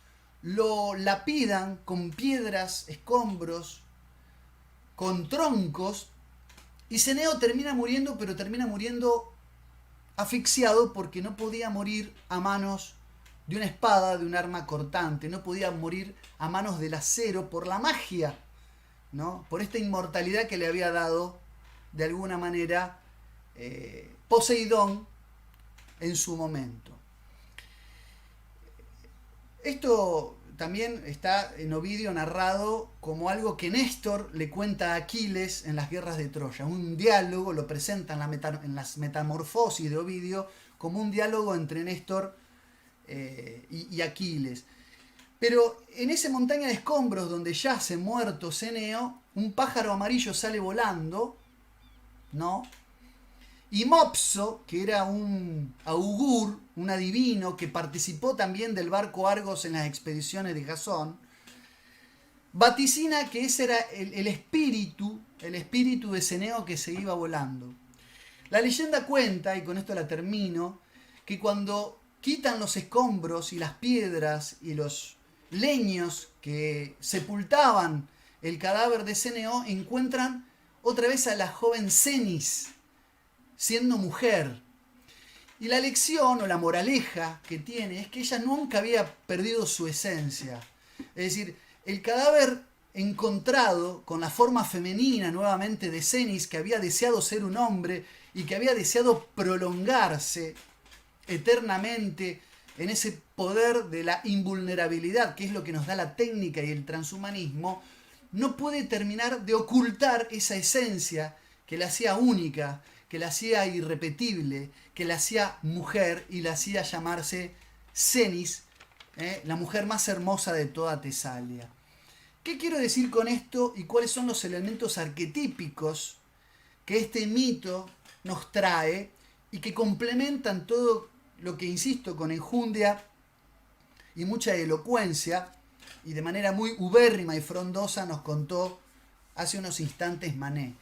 S3: lo lapidan con piedras, escombros, con troncos, y Ceneo termina muriendo, pero termina muriendo asfixiado porque no podía morir a manos de una espada, de un arma cortante, no podía morir a manos del acero por la magia, ¿no?, por esta inmortalidad que le había dado de alguna manera Poseidón en su momento. Esto también está en Ovidio narrado como algo que Néstor le cuenta a Aquiles en las guerras de Troya. Un diálogo, lo presenta en las Metamorfosis de Ovidio como un diálogo entre Néstor y Aquiles. Pero en esa montaña de escombros donde yace muerto Ceneo, un pájaro amarillo sale volando, ¿no? Y Mopso, que era un augur, un adivino que participó también del barco Argos en las expediciones de Jasón, vaticina que ese era el espíritu de Ceneo que se iba volando. La leyenda cuenta, y con esto la termino, que cuando quitan los escombros y las piedras y los leños que sepultaban el cadáver de Ceneo, encuentran otra vez a la joven Cenis, siendo mujer. Y la lección o la moraleja que tiene es que ella nunca había perdido su esencia. Es decir, el cadáver encontrado con la forma femenina nuevamente de Cenis, que había deseado ser un hombre y que había deseado prolongarse eternamente en ese poder de la invulnerabilidad, que es lo que nos da la técnica y el transhumanismo, no puede terminar de ocultar esa esencia que la hacía única, que la hacía irrepetible, que la hacía mujer y la hacía llamarse Cenis, la mujer más hermosa de toda Tesalia. ¿Qué quiero decir con esto y cuáles son los elementos arquetípicos que este mito nos trae y que complementan todo lo que, insisto, con enjundia y mucha elocuencia y de manera muy ubérrima y frondosa nos contó hace unos instantes Manet?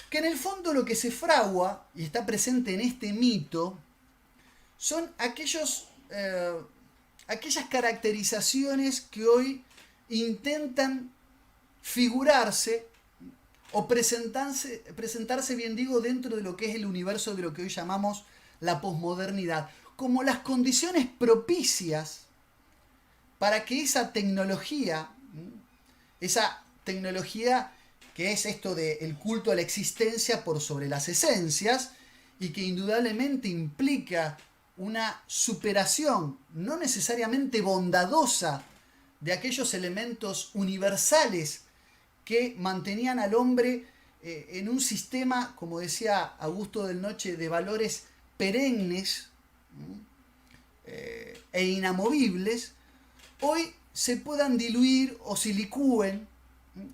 S3: Que en el fondo lo que se fragua y está presente en este mito son aquellas caracterizaciones que hoy intentan figurarse o presentarse, bien digo, dentro de lo que es el universo de lo que hoy llamamos la posmodernidad, como las condiciones propicias para que esa tecnología que es esto del culto a la existencia por sobre las esencias, y que indudablemente implica una superación no necesariamente bondadosa de aquellos elementos universales que mantenían al hombre en un sistema, como decía Augusto del Noche, de valores perennes e inamovibles, hoy se puedan diluir o se licúen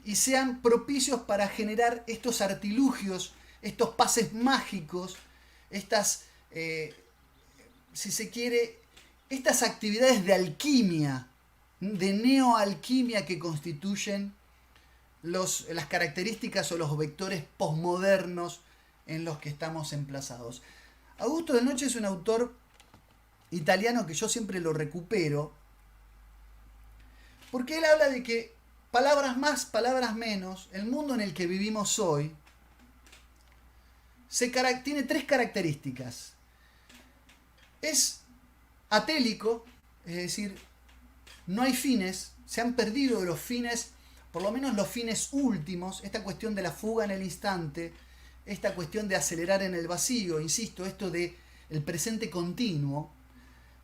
S3: y sean propicios para generar estos artilugios, estos pases mágicos, estas, si se quiere, estas actividades de alquimia, de neoalquimia que constituyen las características o los vectores posmodernos en los que estamos emplazados. Augusto del Noche es un autor italiano que yo siempre lo recupero, porque él habla de que palabras más, palabras menos, el mundo en el que vivimos hoy tiene 3 características. Es atélico, es decir, no hay fines, se han perdido los fines, por lo menos los fines últimos, esta cuestión de la fuga en el instante, esta cuestión de acelerar en el vacío, insisto, esto de el presente continuo,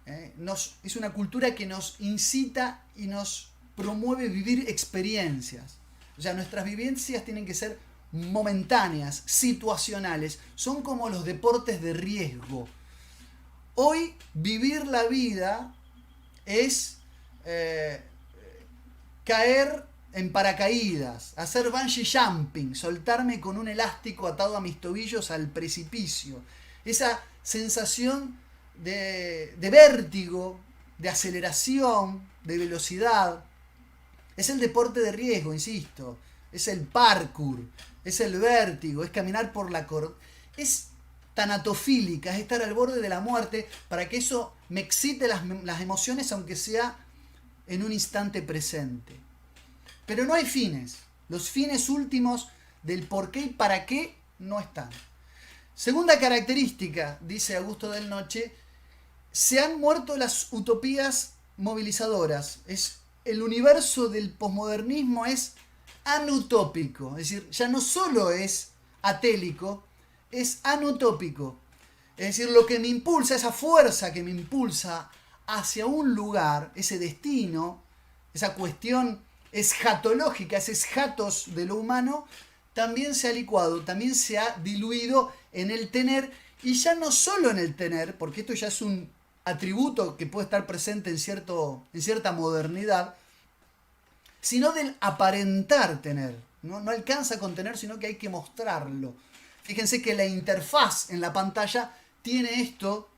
S3: es una cultura que nos incita y nos promueve vivir experiencias. O sea, nuestras vivencias tienen que ser momentáneas, situacionales, son como los deportes de riesgo. Hoy vivir la vida es caer en paracaídas, hacer bungee jumping, soltarme con un elástico atado a mis tobillos al precipicio. Esa sensación de vértigo, de aceleración, de velocidad. Es el deporte de riesgo, insisto. Es el parkour, es el vértigo, es caminar por la cordillera. Es tanatofílica, es estar al borde de la muerte para que eso me excite las emociones, aunque sea en un instante presente. Pero no hay fines. Los fines últimos del por qué y para qué no están. Segunda característica, dice Augusto Del Noche, se han muerto las utopías movilizadoras. El universo del posmodernismo es anutópico, es decir, ya no solo es atélico, es anutópico. Es decir, lo que me impulsa, esa fuerza que me impulsa hacia un lugar, ese destino, esa cuestión escatológica, ese eschatos de lo humano, también se ha licuado, también se ha diluido en el tener, y ya no solo en el tener, porque esto ya es un atributo que puede estar presente en cierta modernidad, sino del aparentar tener. No alcanza con tener, sino que hay que mostrarlo. Fíjense que la interfaz en la pantalla tiene esto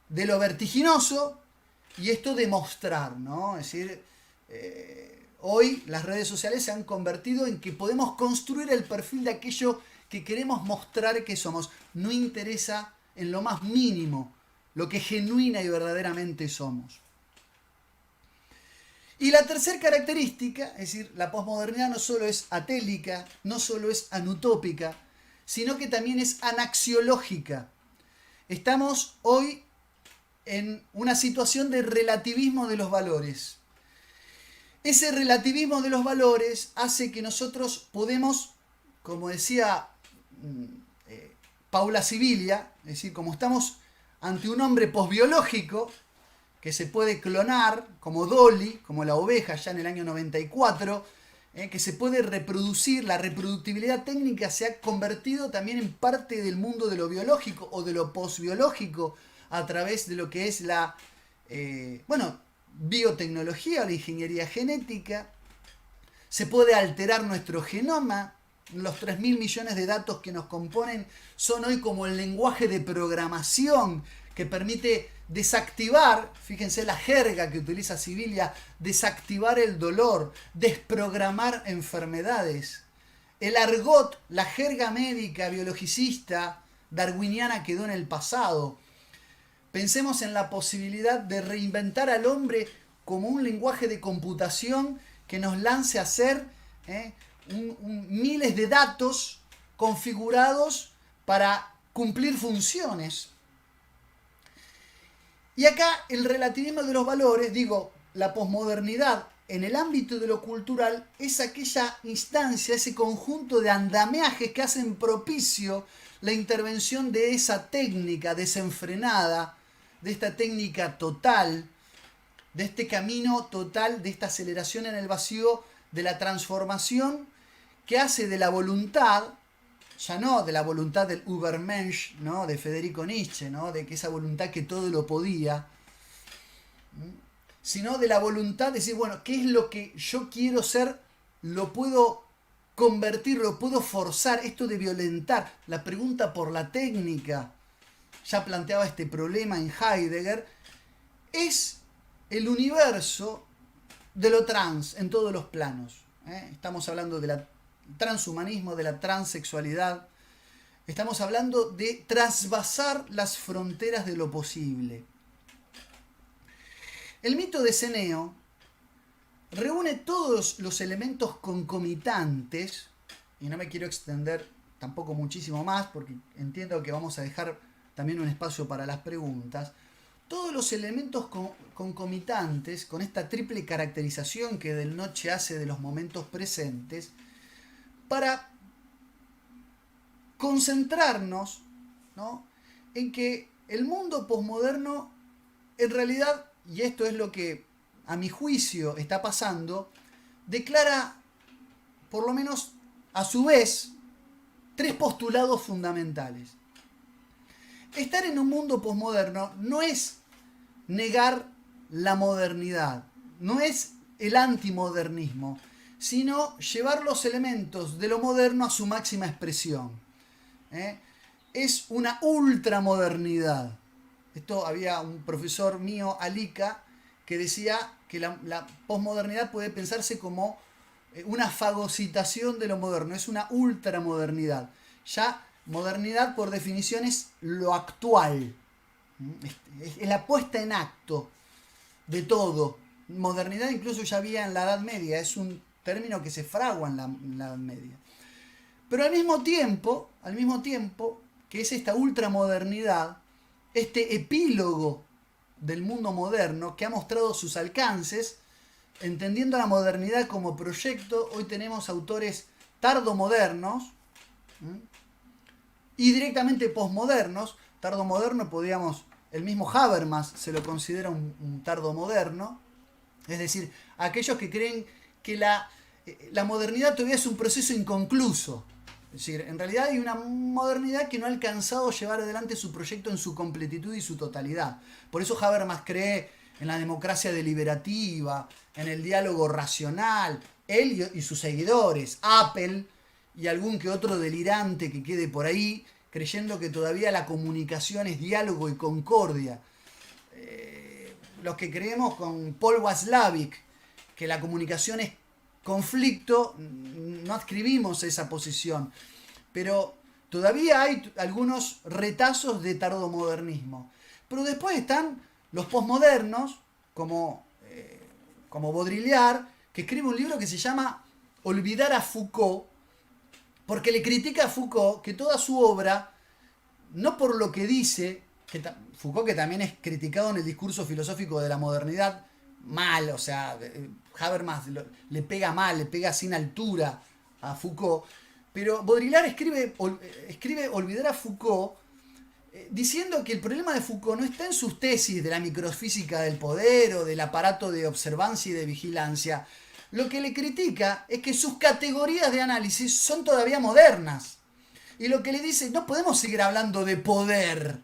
S3: de lo vertiginoso y esto de mostrar, ¿no? Es decir, hoy las redes sociales se han convertido en que podemos construir el perfil de aquello que queremos mostrar que somos. No interesa en lo más mínimo lo que genuina y verdaderamente somos. Y la tercera característica, es decir, la posmodernidad no solo es atélica, no solo es anutópica, sino que también es anaxiológica. Estamos hoy en una situación de relativismo de los valores. Ese relativismo de los valores hace que nosotros podemos, como decía Paula Sibilia, es decir, como estamos ante un hombre posbiológico que se puede clonar, como Dolly, como la oveja ya en el año 94, que se puede reproducir, la reproductibilidad técnica se ha convertido también en parte del mundo de lo biológico o de lo posbiológico a través de lo que es la biotecnología, la ingeniería genética. Se puede alterar nuestro genoma. Los 3.000 millones de datos que nos componen son hoy como el lenguaje de programación que permite desactivar, fíjense la jerga que utiliza Sibilia, desactivar el dolor, desprogramar enfermedades. El argot, la jerga médica, biologicista, darwiniana quedó en el pasado. Pensemos en la posibilidad de reinventar al hombre como un lenguaje de computación que nos lance a hacer miles de datos configurados para cumplir funciones. Y acá el relativismo de los valores, la posmodernidad en el ámbito de lo cultural es aquella instancia, ese conjunto de andamiajes que hacen propicio la intervención de esa técnica desenfrenada, de esta técnica total, de este camino total, de esta aceleración en el vacío, de la transformación que hace de la voluntad, ya no de la voluntad del Übermensch, ¿no?, de Federico Nietzsche, ¿no?, de que esa voluntad que todo lo podía, sino de la voluntad de decir, bueno, ¿qué es lo que yo quiero ser? Lo puedo convertir, lo puedo forzar, esto de violentar. La pregunta por la técnica, ya planteaba este problema en Heidegger, es el universo de lo trans en todos los planos. Estamos hablando de la transhumanismo, de la transexualidad. Estamos hablando de trasvasar las fronteras de lo posible. El mito de Ceneo reúne todos los elementos concomitantes, y no me quiero extender tampoco muchísimo más, porque entiendo que vamos a dejar también un espacio para las preguntas. todos los elementos concomitantes, con esta triple caracterización que Del Noche hace de los momentos presentes, para concentrarnos, ¿no?, en que el mundo posmoderno, en realidad, y esto es lo que a mi juicio está pasando, declara, por lo menos a su vez, tres postulados fundamentales. Estar en un mundo posmoderno no es negar la modernidad, no es el antimodernismo, sino llevar los elementos de lo moderno a su máxima expresión. Es una ultramodernidad. Esto había un profesor mío, Alica, que decía que la posmodernidad puede pensarse como una fagocitación de lo moderno, es una ultramodernidad. Ya modernidad por definición es lo actual, es la puesta en acto de todo. Modernidad incluso ya había en la Edad Media, es un término que se fragua en la Edad Media. Pero al mismo tiempo, que es esta ultramodernidad, este epílogo del mundo moderno que ha mostrado sus alcances, entendiendo la modernidad como proyecto, hoy tenemos autores tardomodernos y directamente posmodernos. Tardomoderno podríamos, el mismo Habermas se lo considera un tardomoderno, es decir, aquellos que creen que la modernidad todavía es un proceso inconcluso. Es decir, en realidad hay una modernidad que no ha alcanzado a llevar adelante su proyecto en su completitud y su totalidad. Por eso Habermas cree en la democracia deliberativa, en el diálogo racional, él y sus seguidores, Apple y algún que otro delirante que quede por ahí, creyendo que todavía la comunicación es diálogo y concordia. Los que creemos con Paul Watzlawick que la comunicación es conflicto, no adscribimos esa posición, pero todavía hay algunos retazos de tardomodernismo. Pero después están los posmodernos, como Baudrillard, que escribe un libro que se llama Olvidar a Foucault, porque le critica a Foucault que toda su obra, no por lo que dice, Foucault, que también es criticado en el discurso filosófico de la modernidad, mal, o sea, Habermas le pega mal, le pega sin altura a Foucault, pero Baudrillard escribe Olvidar a Foucault diciendo que el problema de Foucault no está en sus tesis de la microfísica del poder o del aparato de observancia y de vigilancia. Lo que le critica es que sus categorías de análisis son todavía modernas. Y lo que le dice, no podemos seguir hablando de poder,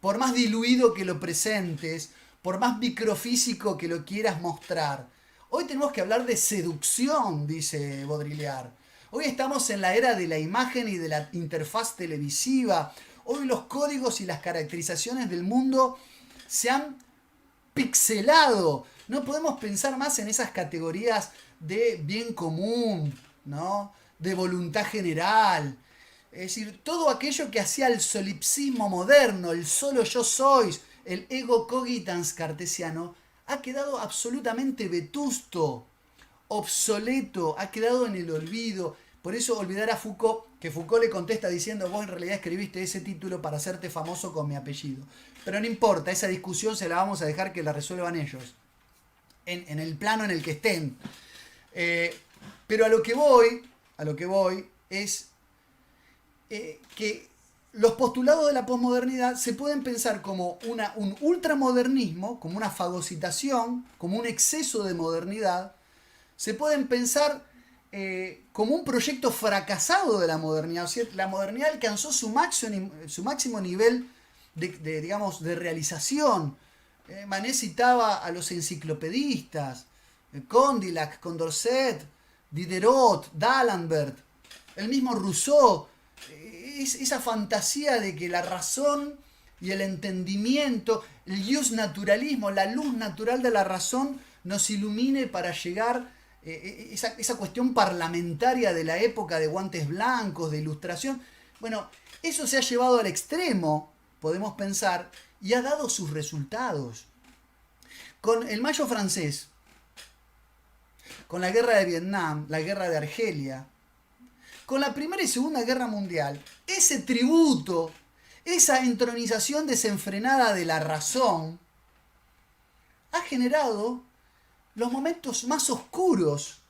S3: por más diluido que lo presentes, por más microfísico que lo quieras mostrar. Hoy tenemos que hablar de seducción, dice Baudrillard. Hoy estamos en la era de la imagen y de la interfaz televisiva. Hoy los códigos y las caracterizaciones del mundo se han pixelado. No podemos pensar más en esas categorías de bien común, ¿no?, de voluntad general. Es decir, todo aquello que hacía el solipsismo moderno, el solo yo sois, el ego cogitans cartesiano, ha quedado absolutamente vetusto, obsoleto, ha quedado en el olvido. Por eso Olvidar a Foucault, que Foucault le contesta diciendo, vos en realidad escribiste ese título para hacerte famoso con mi apellido. Pero no importa, esa discusión se la vamos a dejar que la resuelvan ellos, en el plano en el que estén. Pero a lo que voy es que los postulados de la posmodernidad se pueden pensar como un ultramodernismo, como una fagocitación, como un exceso de modernidad. Se pueden pensar como un proyecto fracasado de la modernidad. O sea, la modernidad alcanzó su máximo nivel de realización. Manet citaba a los enciclopedistas, Condillac, Condorcet, Diderot, D'Alembert, el mismo Rousseau. Esa fantasía de que la razón y el entendimiento, el jus naturalismo, la luz natural de la razón nos ilumine para llegar esa cuestión parlamentaria de la época de guantes blancos, de ilustración. Bueno, eso se ha llevado al extremo, podemos pensar, y ha dado sus resultados. Con el Mayo francés, con la guerra de Vietnam, la guerra de Argelia, con la Primera y Segunda Guerra Mundial, ese tributo, Esa entronización desenfrenada de la razón ha generado los momentos más oscuros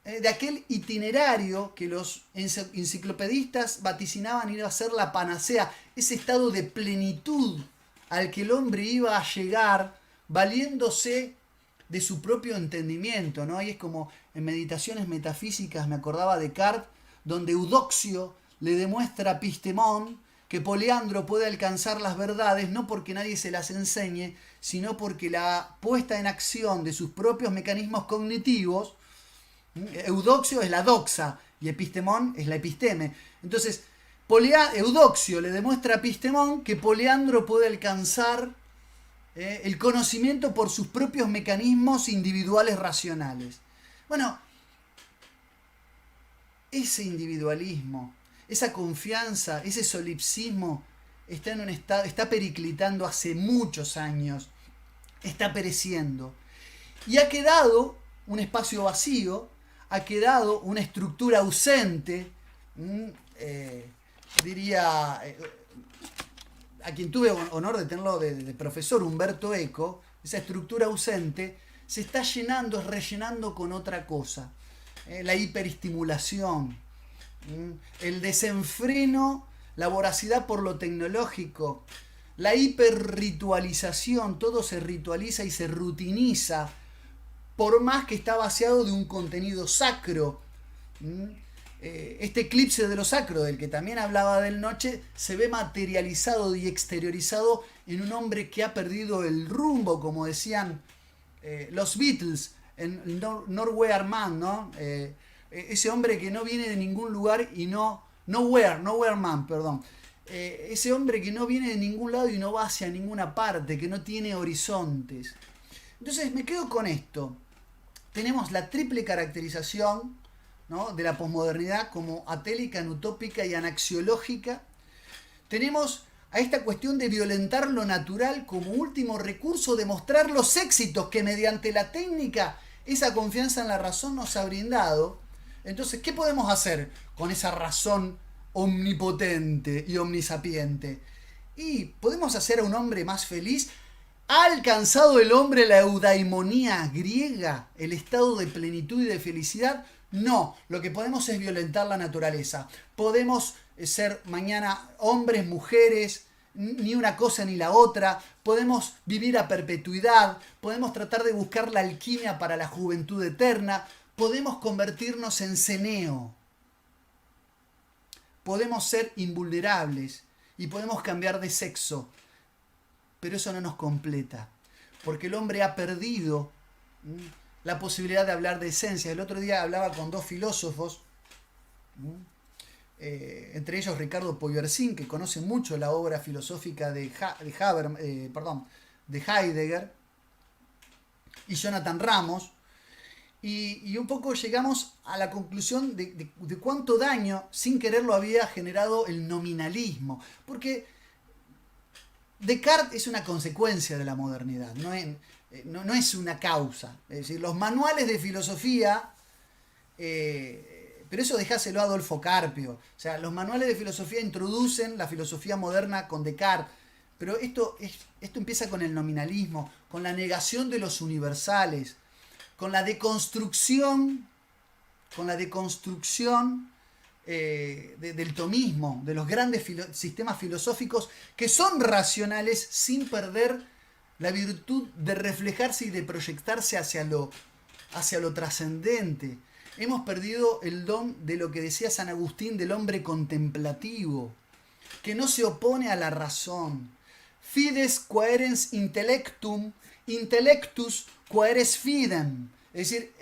S3: de aquel itinerario que los enciclopedistas vaticinaban iba a ser la panacea, ese estado de plenitud al que el hombre iba a llegar valiéndose de su propio entendimiento, ¿no? Y es como en Meditaciones Metafísicas, me acordaba de Descartes, donde Eudoxio le demuestra a Pistemón que Poliandro puede alcanzar las verdades no porque nadie se las enseñe, sino porque la puesta en acción de sus propios mecanismos cognitivos. Eudoxio es la doxa y Epistemón es la episteme. Entonces, Eudoxio le demuestra a Epistemón que Poliandro puede alcanzar el conocimiento por sus propios mecanismos individuales racionales. Bueno, ese individualismo, esa confianza, ese solipsismo está en un estado, está periclitando hace muchos años, está pereciendo. Y ha quedado un espacio vacío, ha quedado una estructura ausente, diría, a quien tuve honor de tenerlo de profesor, Humberto Eco, esa estructura ausente se está llenando, rellenando con otra cosa. La hiperestimulación, el desenfreno, la voracidad por lo tecnológico, la hiperritualización, todo se ritualiza y se rutiniza, por más que está vaciado de un contenido sacro. Este eclipse de lo sacro, del que también hablaba Del Noche, se ve materializado y exteriorizado en un hombre que ha perdido el rumbo, como decían los Beatles en Nowhere Man, ¿no? Ese hombre que no viene de ningún lugar y Nowhere Man, perdón. Ese hombre que no viene de ningún lado y no va hacia ninguna parte, que no tiene horizontes. Entonces me quedo con esto. Tenemos la triple caracterización, ¿no?, de la posmodernidad como atélica, anutópica y anaxiológica. Tenemos a esta cuestión de violentar lo natural como último recurso, demostrar los éxitos que mediante la técnica esa confianza en la razón nos ha brindado. Entonces, ¿qué podemos hacer con esa razón omnipotente y omnisapiente? Y podemos hacer a un hombre más feliz. ¿Ha alcanzado el hombre la eudaimonía griega, el estado de plenitud y de felicidad? No, lo que podemos es violentar la naturaleza. Podemos ser mañana hombres, mujeres, ni una cosa ni la otra. Podemos vivir a perpetuidad. Podemos tratar de buscar la alquimia para la juventud eterna. Podemos convertirnos en ceneo. Podemos ser invulnerables y podemos cambiar de sexo. Pero eso no nos completa, porque el hombre ha perdido la posibilidad de hablar de esencia. El otro día hablaba con dos filósofos, entre ellos Ricardo Poyersin, que conoce mucho la obra filosófica de Heidegger, y Jonathan Ramos, y un poco llegamos a la conclusión de cuánto daño, sin quererlo, había generado el nominalismo, porque Descartes es una consecuencia de la modernidad, no es una causa. Es decir, los manuales de filosofía, pero eso dejáselo a Adolfo Carpio. O sea, los manuales de filosofía introducen la filosofía moderna con Descartes, pero esto empieza con el nominalismo, con la negación de los universales, con la deconstrucción del tomismo, de los grandes sistemas filosóficos que son racionales sin perder la virtud de reflejarse y de proyectarse hacia lo trascendente. Hemos perdido el don de lo que decía San Agustín del hombre contemplativo, que no se opone a la razón. Fides quaerens intellectum, intellectus quaeres fidem. Es decir,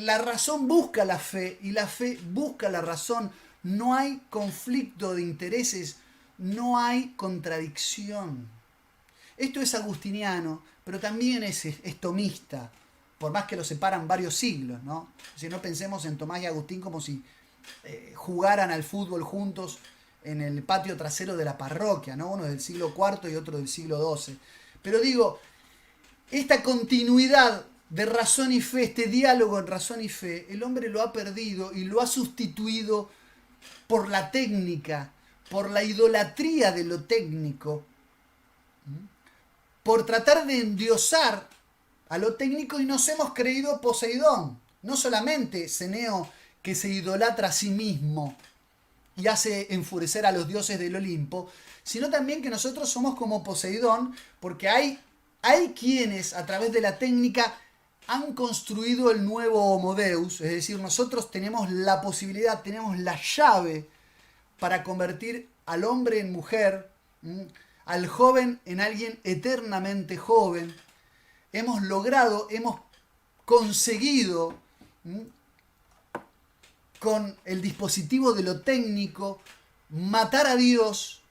S3: la razón busca la fe y la fe busca la razón. No hay conflicto de intereses, no hay contradicción. Esto es agustiniano, pero también es tomista, por más que lo separan varios siglos, ¿no? Es decir, no pensemos en Tomás y Agustín como si jugaran al fútbol juntos en el patio trasero de la parroquia, ¿no? Uno del siglo IV y otro del siglo XII. Pero digo, esta continuidad de razón y fe, este diálogo en razón y fe, el hombre lo ha perdido y lo ha sustituido por la técnica, por la idolatría de lo técnico, por tratar de endiosar a lo técnico, y nos hemos creído Poseidón. No solamente Ceneo, que se idolatra a sí mismo y hace enfurecer a los dioses del Olimpo, sino también que nosotros somos como Poseidón, porque hay quienes a través de la técnica han construido el nuevo Homo Deus, es decir, nosotros tenemos la posibilidad, tenemos la llave para convertir al hombre en mujer, al joven en alguien eternamente joven. Hemos logrado, hemos conseguido, con el dispositivo de lo técnico, matar a Dios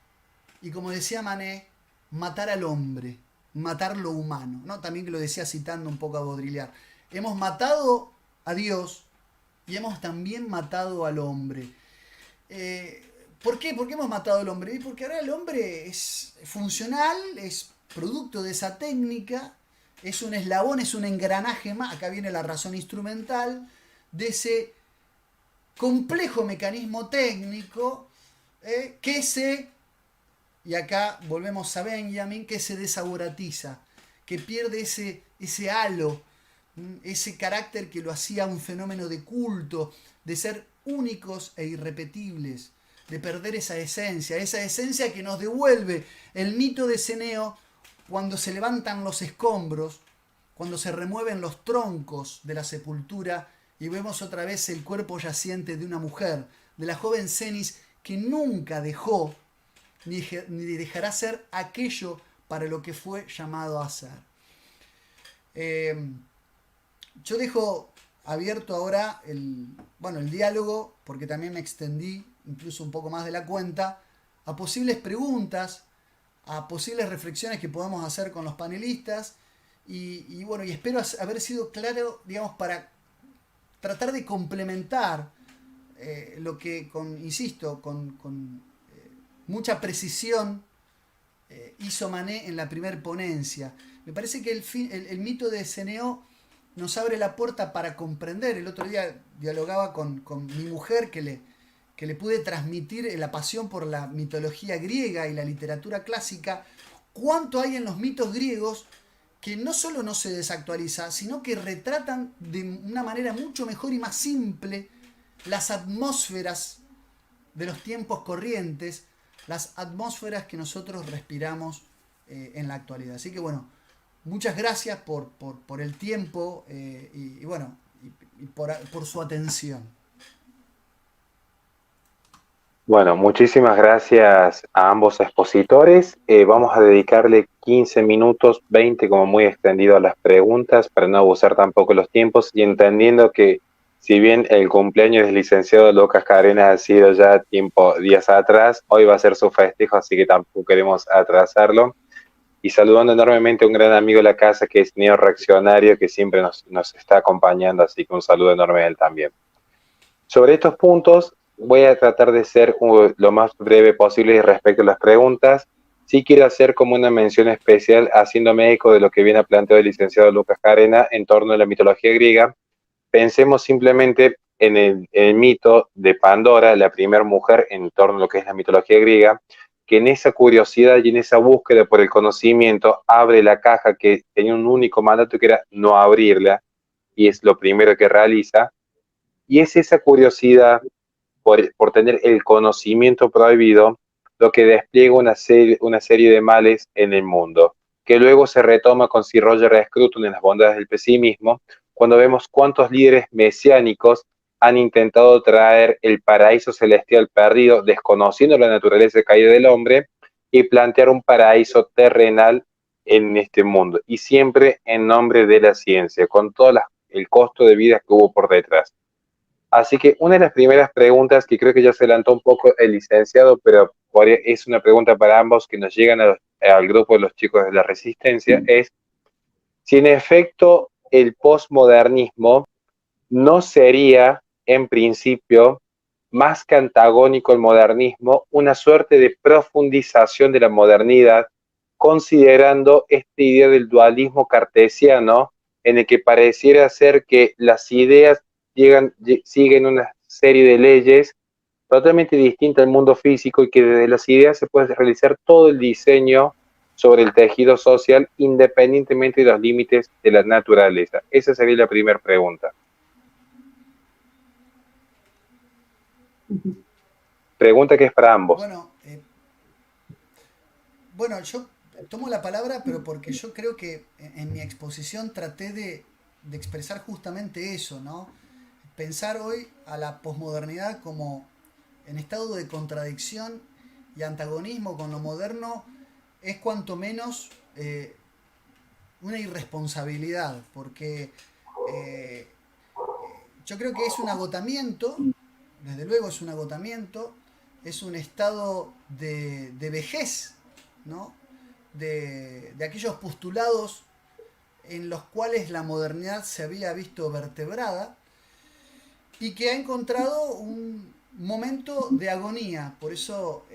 S3: y, como decía Manet, matar al hombre, matar lo humano, ¿no? También que lo decía citando un poco a Baudrillard. Hemos matado a Dios y hemos también matado al hombre. ¿Por qué? ¿Por qué hemos matado al hombre? Porque ahora el hombre es funcional, es producto de esa técnica, es un eslabón, es un engranaje más, acá viene la razón instrumental, de ese complejo mecanismo técnico y acá volvemos a Benjamin, que se desaboratiza, que pierde ese halo, ese carácter que lo hacía un fenómeno de culto, de ser únicos e irrepetibles, de perder esa esencia que nos devuelve el mito de Ceneo cuando se levantan los escombros, cuando se remueven los troncos de la sepultura y vemos otra vez el cuerpo yaciente de una mujer, de la joven Cenis, que nunca dejó ni dejará ser aquello para lo que fue llamado a ser. Yo dejo abierto ahora el diálogo, porque también me extendí incluso un poco más de la cuenta, a posibles preguntas, a posibles reflexiones que podamos hacer con los panelistas, y espero haber sido claro, digamos, para tratar de complementar lo que, insisto, con mucha precisión hizo Manet en la primer ponencia. Me parece que el mito de Ceneo nos abre la puerta para comprender. El otro día dialogaba con mi mujer, que le pude transmitir la pasión por la mitología griega y la literatura clásica. Cuánto hay en los mitos griegos que no solo no se desactualiza, sino que retratan de una manera mucho mejor y más simple las atmósferas de los tiempos corrientes, las atmósferas que nosotros respiramos en la actualidad. Así que muchas gracias por el tiempo y por su atención.
S1: Bueno, muchísimas gracias a ambos expositores. Vamos a dedicarle 15 minutos, 20 como muy extendido a las preguntas para no abusar tampoco los tiempos y entendiendo que si bien el cumpleaños del licenciado Lucas Carenas ha sido ya días atrás, hoy va a ser su festejo, así que tampoco queremos atrasarlo. Y saludando enormemente a un gran amigo de la casa que es neoreaccionario, que siempre nos está acompañando, así que un saludo enorme a él también. Sobre estos puntos, voy a tratar de ser lo más breve posible respecto a las preguntas. Sí quiero hacer como una mención especial, haciéndome eco de lo que viene a plantear el licenciado Lucas Carena en torno a la mitología griega. Pensemos simplemente en el mito de Pandora, la primera mujer en torno a lo que es la mitología griega, que en esa curiosidad y en esa búsqueda por el conocimiento abre la caja que tenía un único mandato, que era no abrirla, y es lo primero que realiza. Y es esa curiosidad por tener el conocimiento prohibido lo que despliega una serie de males en el mundo, que luego se retoma con Sir Roger Scruton en Las bondades del pesimismo, cuando vemos cuántos líderes mesiánicos han intentado traer el paraíso celestial perdido, desconociendo la naturaleza caída del hombre, y plantear un paraíso terrenal en este mundo, y siempre en nombre de la ciencia, con todo el costo de vida que hubo por detrás. Así que una de las primeras preguntas, que creo que ya se adelantó un poco el licenciado, pero es una pregunta para ambos que nos llegan al grupo de los chicos de la Resistencia, es si en efecto el posmodernismo no sería, en principio, más que antagónico al modernismo, una suerte de profundización de la modernidad, considerando esta idea del dualismo cartesiano, en el que pareciera ser que las ideas siguen una serie de leyes totalmente distinta al mundo físico y que desde las ideas se puede realizar todo el diseño sobre el tejido social independientemente de los límites de la naturaleza. Esa sería la primera pregunta. Pregunta que es para ambos.
S3: Bueno, yo tomo la palabra, pero porque yo creo que en mi exposición traté de expresar justamente eso, ¿no? Pensar hoy a la posmodernidad como en estado de contradicción y antagonismo con lo moderno es cuanto menos una irresponsabilidad, porque eh, yo creo que es un agotamiento, desde luego es un agotamiento, es un estado de vejez, ¿no? De aquellos postulados en los cuales la modernidad se había visto vertebrada y que ha encontrado un momento de agonía. Por eso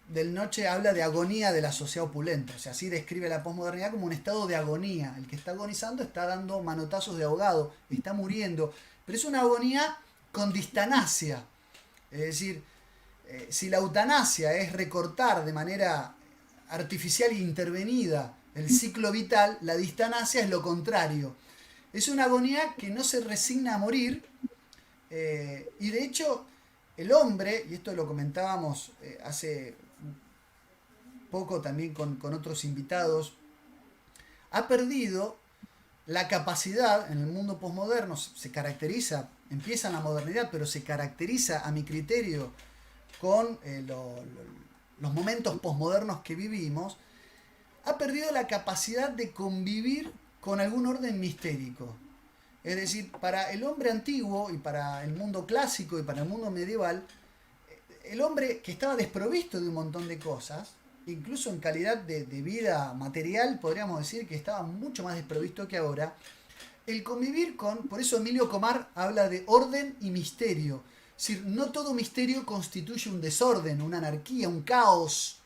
S3: Del Noche habla de agonía de la sociedad opulenta. O sea, así describe la posmodernidad como un estado de agonía. El que está agonizando está dando manotazos de ahogado, está muriendo. Pero es una agonía con distanasia. Es decir, si la eutanasia es recortar de manera artificial e intervenida el ciclo vital, la distanasia es lo contrario. Es una agonía que no se resigna a morir, y de hecho el hombre, y esto lo comentábamos hace poco también con otros invitados, ha perdido la capacidad en el mundo posmoderno, se caracteriza, empieza en la modernidad, pero se caracteriza a mi criterio con los momentos posmodernos que vivimos, ha perdido la capacidad de convivir con algún orden mistérico. Es decir, para el hombre antiguo y para el mundo clásico y para el mundo medieval, el hombre que estaba desprovisto de un montón de cosas, incluso en calidad de vida material, podríamos decir que estaba mucho más desprovisto que ahora, el convivir con, por eso Emilio Comar habla de orden y misterio. Es decir, no todo misterio constituye un desorden, una anarquía, un caos,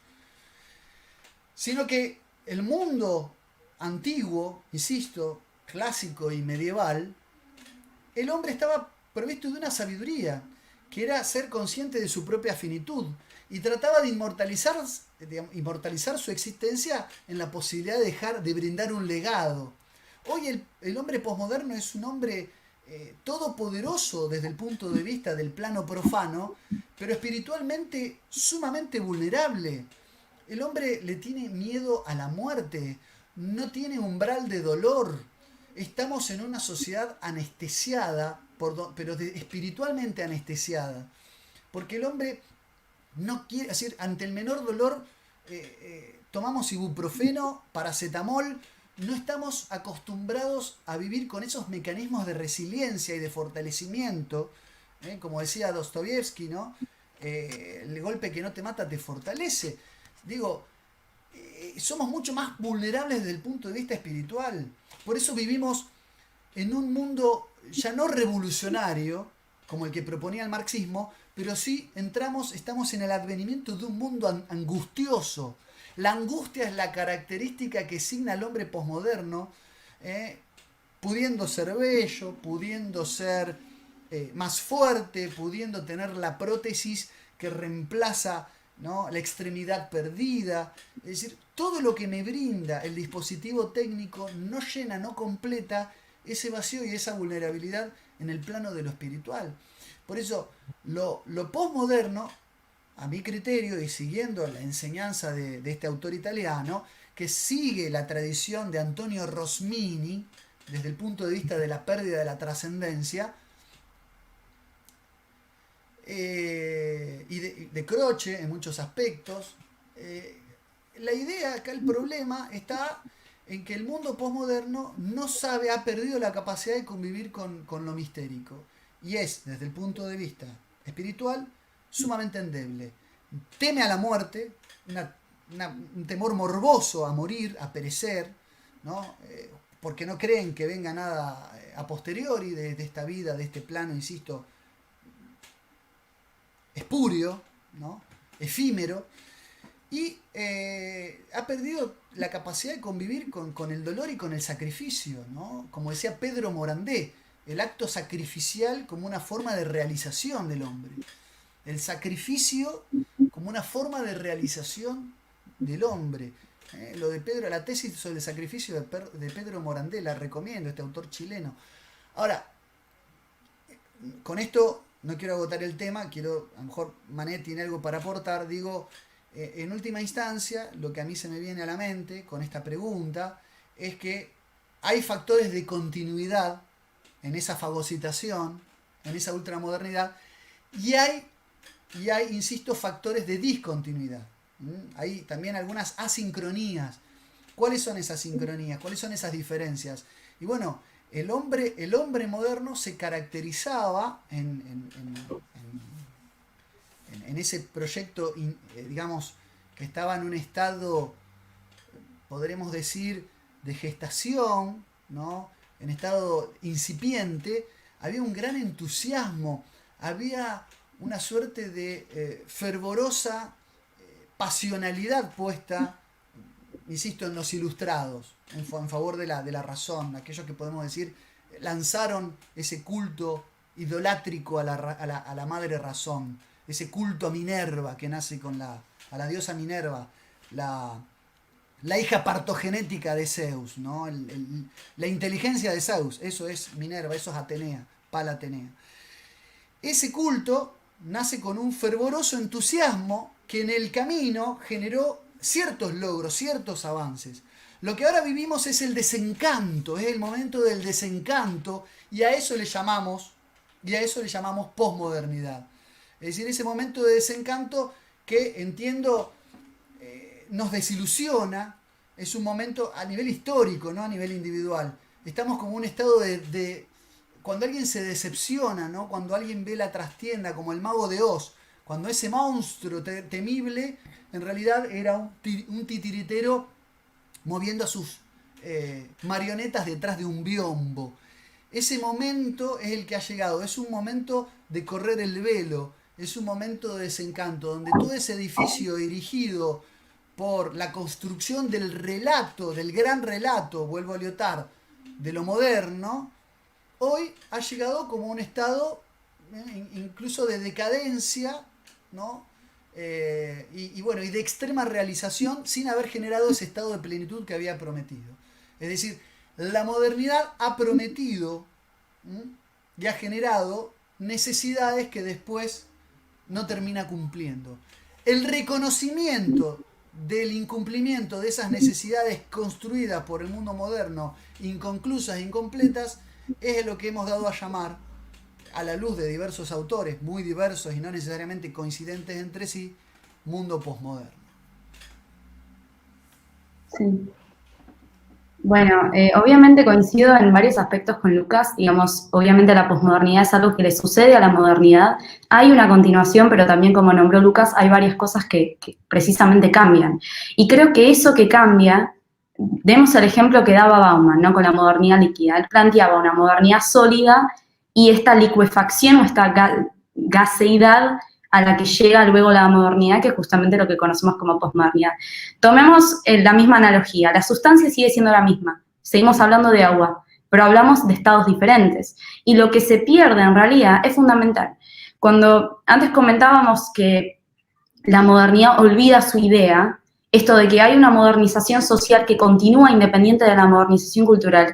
S3: sino que el mundo antiguo, insisto, clásico y medieval, el hombre estaba provisto de una sabiduría, que era ser consciente de su propia finitud, y trataba de inmortalizar su existencia en la posibilidad de brindar un legado. Hoy el hombre posmoderno es un hombre todopoderoso desde el punto de vista del plano profano, pero espiritualmente sumamente vulnerable. El hombre le tiene miedo a la muerte, no tiene umbral de dolor. Estamos en una sociedad anestesiada, pero espiritualmente anestesiada. Porque el hombre no quiere, es decir, ante el menor dolor tomamos ibuprofeno, paracetamol. No estamos acostumbrados a vivir con esos mecanismos de resiliencia y de fortalecimiento. Como decía Dostoyevsky, ¿no? El golpe que no te mata te fortalece. Digo, somos mucho más vulnerables desde el punto de vista espiritual. Por eso vivimos en un mundo ya no revolucionario, como el que proponía el marxismo, pero sí estamos en el advenimiento de un mundo angustioso. La angustia es la característica que signa al hombre posmoderno, pudiendo ser bello, pudiendo ser más fuerte, pudiendo tener la prótesis que reemplaza, ¿no?, la extremidad perdida. Es decir, todo lo que me brinda el dispositivo técnico no llena, no completa ese vacío y esa vulnerabilidad en el plano de lo espiritual. Por eso, lo posmoderno, a mi criterio, y siguiendo la enseñanza de este autor italiano, que sigue la tradición de Antonio Rosmini, desde el punto de vista de la pérdida de la trascendencia, y de Croce en muchos aspectos. La idea acá, el problema está en que el mundo posmoderno no sabe, ha perdido la capacidad de convivir con lo mistérico, y es, desde el punto de vista espiritual, sumamente endeble. Teme a la muerte, un temor morboso a morir, a perecer, ¿no? Porque no creen que venga nada a posteriori de esta vida, de este plano, insisto, espurio, ¿no?, efímero, y ha perdido la capacidad de convivir con el dolor y con el sacrificio, ¿no? Como decía Pedro Morandé, el acto sacrificial como una forma de realización del hombre. El sacrificio como una forma de realización del hombre. Lo de Pedro, la tesis sobre el sacrificio de Pedro Morandé, la recomiendo, este autor chileno. Ahora, con esto no quiero agotar el tema, a lo mejor Manet tiene algo para aportar, digo, en última instancia, lo que a mí se me viene a la mente con esta pregunta es que hay factores de continuidad en esa fagocitación, en esa ultramodernidad, y hay, insisto, factores de discontinuidad. Hay también algunas asincronías. ¿Cuáles son esas sincronías? ¿Cuáles son esas diferencias? Y bueno, el hombre moderno se caracterizaba en ese proyecto, digamos, que estaba en un estado, podremos decir, de gestación, ¿no? En estado incipiente. Había un gran entusiasmo, había una suerte de fervorosa pasionalidad puesta, insisto, en los ilustrados, en favor de la razón, aquellos que podemos decir lanzaron ese culto idolátrico a la madre razón, ese culto a Minerva que nace a la diosa Minerva, la hija partogenética de Zeus, ¿no? La inteligencia de Zeus, eso es Minerva, eso es Atenea, Pala Atenea. Ese culto nace con un fervoroso entusiasmo que en el camino generó ciertos logros, ciertos avances. Lo que ahora vivimos es el desencanto, es el momento del desencanto, y a eso le llamamos posmodernidad. Es decir, ese momento de desencanto que entiendo nos desilusiona, es un momento a nivel histórico, no a nivel individual. Estamos como en un estado de cuando alguien se decepciona, ¿no? Cuando alguien ve la trastienda, como el mago de Oz, cuando ese monstruo temible en realidad era un titiritero moviendo a sus marionetas detrás de un biombo. Ese momento es el que ha llegado, es un momento de correr el velo, es un momento de desencanto, donde todo ese edificio erigido por la construcción del relato, del gran relato, vuelvo a Lyotard, de lo moderno, hoy ha llegado como un estado incluso de decadencia, ¿no? Y bueno, y de extrema realización sin haber generado ese estado de plenitud que había prometido. Es decir, la modernidad ha prometido y ha generado necesidades que después no termina cumpliendo. El reconocimiento del incumplimiento de esas necesidades construidas por el mundo moderno, inconclusas e incompletas, es lo que hemos dado a llamar, a la luz de diversos autores, muy diversos y no necesariamente coincidentes entre sí, mundo posmoderno.
S2: Sí. Bueno, obviamente coincido en varios aspectos con Lucas, digamos, obviamente la posmodernidad es algo que le sucede a la modernidad, hay una continuación, pero también como nombró Lucas, hay varias cosas que precisamente cambian. Y creo que eso que cambia, demos el ejemplo que daba Bauman, ¿no? Con la modernidad líquida, él planteaba una modernidad sólida y esta licuefacción o esta gaseidad a la que llega luego la modernidad, que es justamente lo que conocemos como posmodernidad. Tomemos la misma analogía, la sustancia sigue siendo la misma, seguimos hablando de agua, pero hablamos de estados diferentes, y lo que se pierde en realidad es fundamental. Cuando antes comentábamos que la modernidad olvida su idea, esto de que hay una modernización social que continúa independiente de la modernización cultural,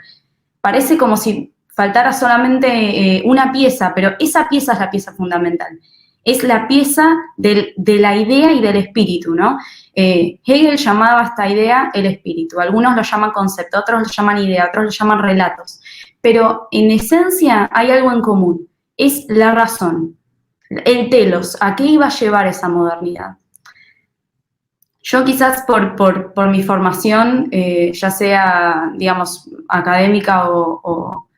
S2: parece como si faltara solamente una pieza, pero esa pieza es la pieza fundamental. Es la pieza de la idea y del espíritu, ¿no? Hegel llamaba a esta idea el espíritu. Algunos lo llaman concepto, otros lo llaman idea, otros lo llaman relatos. Pero en esencia hay algo en común. Es la razón, el telos. ¿A qué iba a llevar esa modernidad? Yo quizás por mi formación, ya sea, digamos, académica o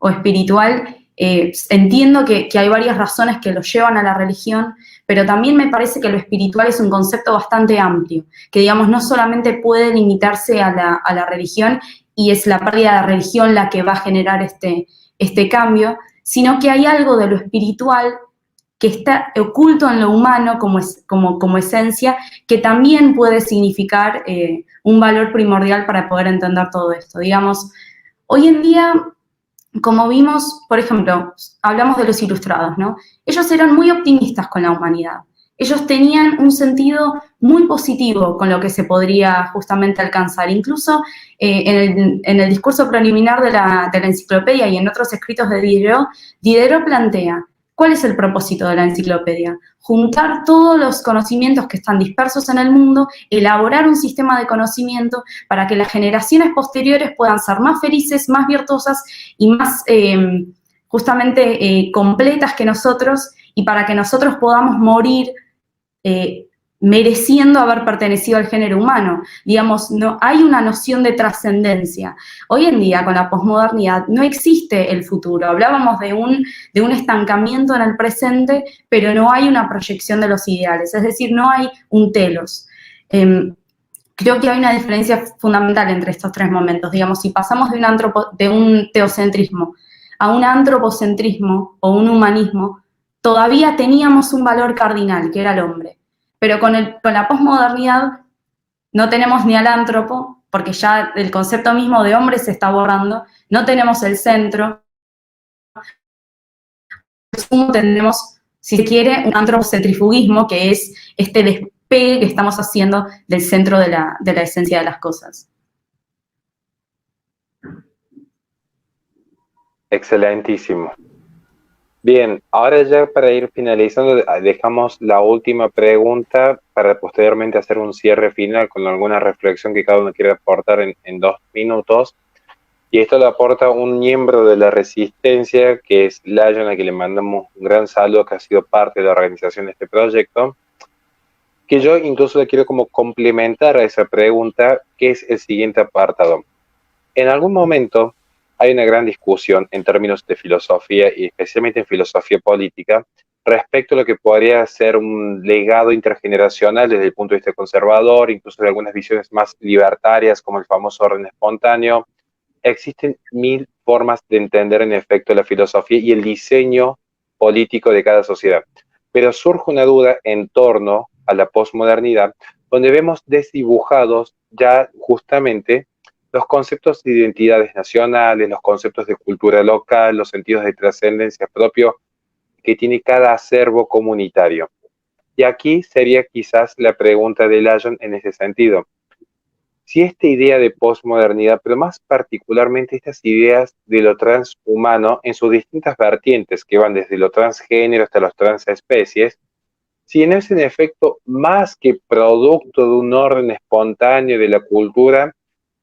S2: espiritual, entiendo que hay varias razones que lo llevan a la religión, pero también me parece que lo espiritual es un concepto bastante amplio, que digamos no solamente puede limitarse a la religión y es la pérdida de la religión la que va a generar este cambio, sino que hay algo de lo espiritual que está oculto en lo humano como esencia, que también puede significar un valor primordial para poder entender todo esto. Digamos, hoy en día como vimos, por ejemplo, hablamos de los ilustrados, ¿no? Ellos eran muy optimistas con la humanidad. Ellos tenían un sentido muy positivo con lo que se podría justamente alcanzar. Incluso en el discurso preliminar de la enciclopedia y en otros escritos de Diderot plantea, ¿cuál es el propósito de la enciclopedia? Juntar todos los conocimientos que están dispersos en el mundo, elaborar un sistema de conocimiento para que las generaciones posteriores puedan ser más felices, más virtuosas y más justamente completas que nosotros, y para que nosotros podamos morir mereciendo haber pertenecido al género humano. Digamos, no, hay una noción de trascendencia. Hoy en día, con la posmodernidad, no existe el futuro. Hablábamos de un estancamiento en el presente, pero no hay una proyección de los ideales, es decir, no hay un telos. Creo que hay una diferencia fundamental entre estos tres momentos. Digamos, si pasamos de un teocentrismo a un antropocentrismo o un humanismo, todavía teníamos un valor cardinal, que era el hombre. Pero con la posmodernidad no tenemos ni al antropo, porque ya el concepto mismo de hombre se está borrando, no tenemos el centro, tenemos, si se quiere, un antropocentrifugismo, que es este despegue que estamos haciendo del centro de la esencia de las cosas.
S1: Excelentísimo. Bien, ahora ya para ir finalizando, dejamos la última pregunta para posteriormente hacer un cierre final con alguna reflexión que cada uno quiera aportar en 2 minutos. Y esto lo aporta un miembro de la Resistencia, que es Layon, a quien le mandamos un gran saludo, que ha sido parte de la organización de este proyecto, que yo incluso le quiero como complementar a esa pregunta, que es el siguiente apartado. En algún momento hay una gran discusión en términos de filosofía y especialmente en filosofía política respecto a lo que podría ser un legado intergeneracional desde el punto de vista conservador, incluso de algunas visiones más libertarias como el famoso orden espontáneo. Existen 1000 formas de entender en efecto la filosofía y el diseño político de cada sociedad. Pero surge una duda en torno a la posmodernidad, donde vemos desdibujados ya justamente los conceptos de identidades nacionales, los conceptos de cultura local, los sentidos de trascendencia propio que tiene cada acervo comunitario. Y aquí sería quizás la pregunta de Layon en ese sentido. Si esta idea de posmodernidad, pero más particularmente estas ideas de lo transhumano en sus distintas vertientes, que van desde lo transgénero hasta los transespecies, si no es en efecto más que producto de un orden espontáneo de la cultura,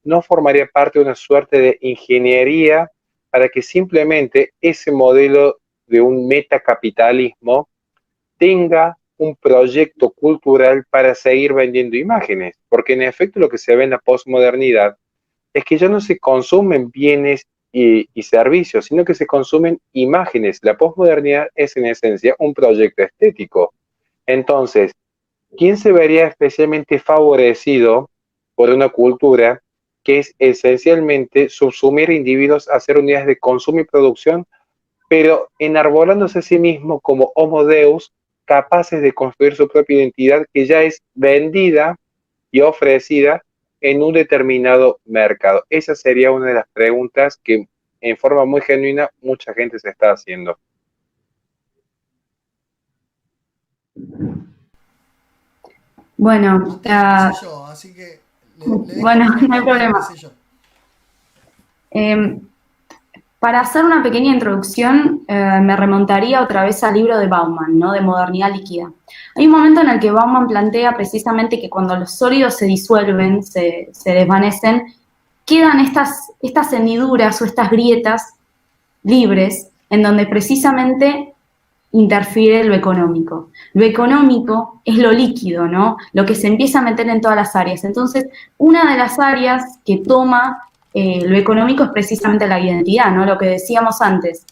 S1: no formaría parte de una suerte de ingeniería para que simplemente ese modelo de un metacapitalismo tenga un proyecto cultural para seguir vendiendo imágenes, porque en efecto lo que se ve en la posmodernidad es que ya no se consumen bienes y servicios, sino que se consumen imágenes. La posmodernidad es en esencia un proyecto estético. Entonces, ¿quién se vería especialmente favorecido por una cultura que es esencialmente subsumir individuos a hacer unidades de consumo y producción, pero enarbolándose a sí mismo como homo deus, capaces de construir su propia identidad que ya es vendida y ofrecida en un determinado mercado? Esa sería una de las preguntas que en forma muy genuina mucha gente se está haciendo.
S2: Bueno,
S3: yo, así que
S2: bueno, no hay problema. Para hacer una pequeña introducción, me remontaría otra vez al libro de Bauman, ¿no? De Modernidad Líquida. Hay un momento en el que Bauman plantea precisamente que cuando los sólidos se disuelven, se desvanecen, quedan estas hendiduras o estas grietas libres en donde precisamente interfiere lo económico. Lo económico es lo líquido, ¿no? Lo que se empieza a meter en todas las áreas. Entonces, una de las áreas que toma lo económico es precisamente la identidad, ¿no? Lo que decíamos antes,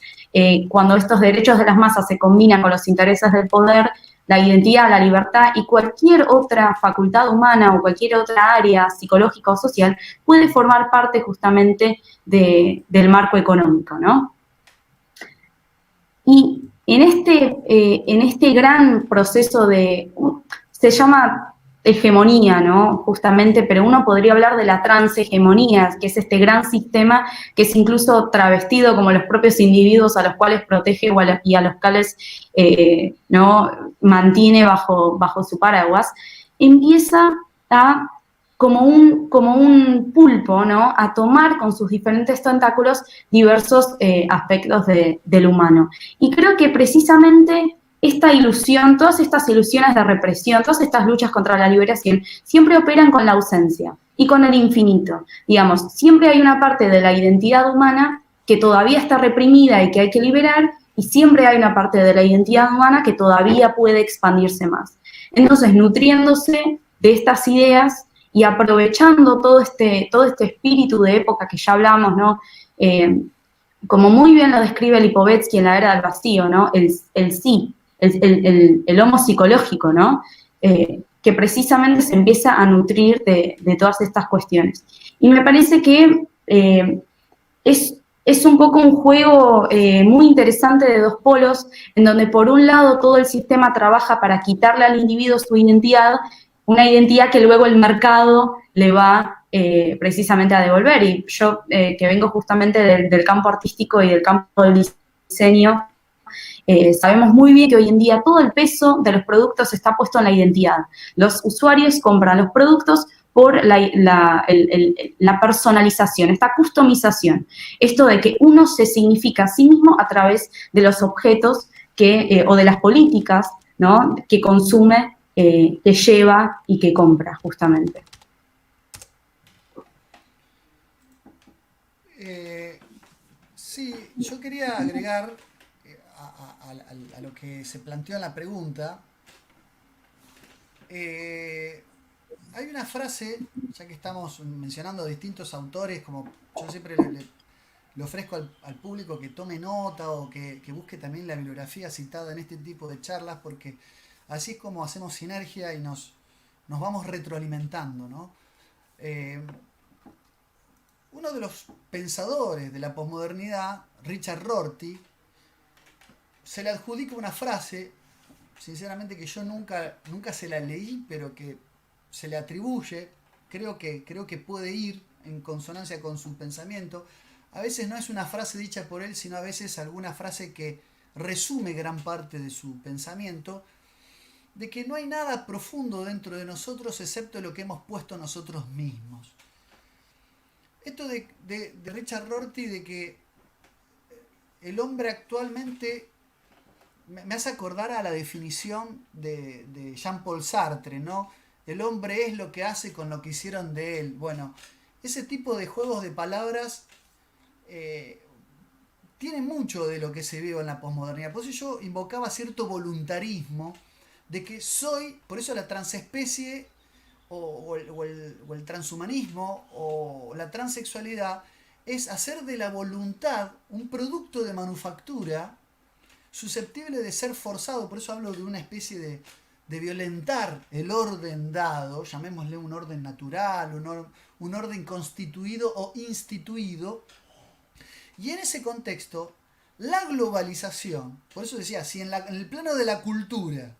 S2: cuando estos derechos de las masas se combinan con los intereses del poder, la identidad, la libertad y cualquier otra facultad humana o cualquier otra área psicológica o social puede formar parte justamente del marco económico, ¿no? Y en este gran proceso se llama hegemonía, ¿no? Justamente, pero uno podría hablar de la transhegemonía, que es este gran sistema que es incluso travestido como los propios individuos a los cuales protege y a los cuales ¿no? mantiene bajo su paraguas, empieza a como un pulpo, ¿no? A tomar con sus diferentes tentáculos diversos aspectos del humano. Y creo que precisamente esta ilusión, todas estas ilusiones de represión, todas estas luchas contra la liberación, siempre operan con la ausencia y con el infinito. Digamos, siempre hay una parte de la identidad humana que todavía está reprimida y que hay que liberar, y siempre hay una parte de la identidad humana que todavía puede expandirse más. Entonces, nutriéndose de estas ideas y aprovechando todo este espíritu de época que ya hablamos, ¿no? Como muy bien lo describe Lipovetsky en La Era del Vacío, ¿no? El sí, el homo psicológico, ¿no? Que precisamente se empieza a nutrir de todas estas cuestiones. Y me parece que es un poco un juego muy interesante de dos polos, en donde por un lado todo el sistema trabaja para quitarle al individuo su identidad, una identidad que luego el mercado le va precisamente a devolver. Y yo, que vengo justamente del campo artístico y del campo del diseño, sabemos muy bien que hoy en día todo el peso de los productos está puesto en la identidad. Los usuarios compran los productos por la personalización, esta customización. Esto de que uno se significa a sí mismo a través de los objetos o de las políticas, ¿no? Que consume, que lleva y que compra, justamente.
S3: Sí, yo quería agregar a lo que se planteó en la pregunta. Hay una frase, ya que estamos mencionando distintos autores, como yo siempre le ofrezco al público que tome nota o que busque también la bibliografía citada en este tipo de charlas, porque así es como hacemos sinergia y nos vamos retroalimentando, ¿no? Uno de los pensadores de la posmodernidad, Richard Rorty, se le adjudica una frase, sinceramente que yo nunca se la leí, pero que se le atribuye, creo que puede ir en consonancia con su pensamiento. A veces no es una frase dicha por él, sino a veces alguna frase que resume gran parte de su pensamiento, de que no hay nada profundo dentro de nosotros excepto lo que hemos puesto nosotros mismos. Esto de Richard Rorty, de que el hombre actualmente me hace acordar a la definición de Jean-Paul Sartre, ¿no? El hombre es lo que hace con lo que hicieron de él. Bueno, ese tipo de juegos de palabras tiene mucho de lo que se vio en la posmodernidad. Por eso yo invocaba cierto voluntarismo de que soy, por eso la transespecie o el transhumanismo o la transexualidad es hacer de la voluntad un producto de manufactura susceptible de ser forzado. Por eso hablo de una especie de violentar el orden dado, llamémosle un orden natural, un orden constituido o instituido. Y en ese contexto, la globalización, por eso decía, si en el plano de la cultura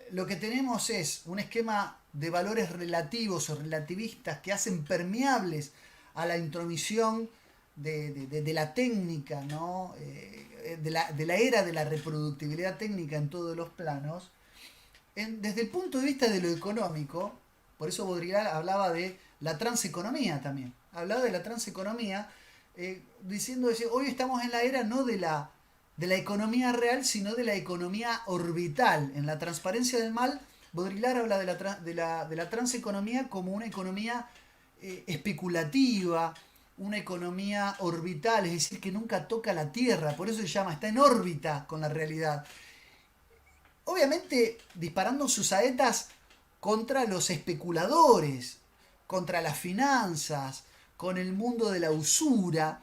S3: lo que tenemos es un esquema de valores relativos o relativistas que hacen permeables a la intromisión de la técnica, ¿no? de la era de la reproductibilidad técnica en todos los planos, desde el punto de vista de lo económico, por eso Baudrillard hablaba de la transeconomía también, hablaba de la transeconomía, diciendo que hoy estamos en la era no de la economía real, sino de la economía orbital. En La transparencia del mal, Baudrillard habla de la transeconomía como una economía especulativa, una economía orbital, es decir, que nunca toca la Tierra, por eso se llama, está en órbita con la realidad. Obviamente disparando sus saetas contra los especuladores, contra las finanzas, con el mundo de la usura,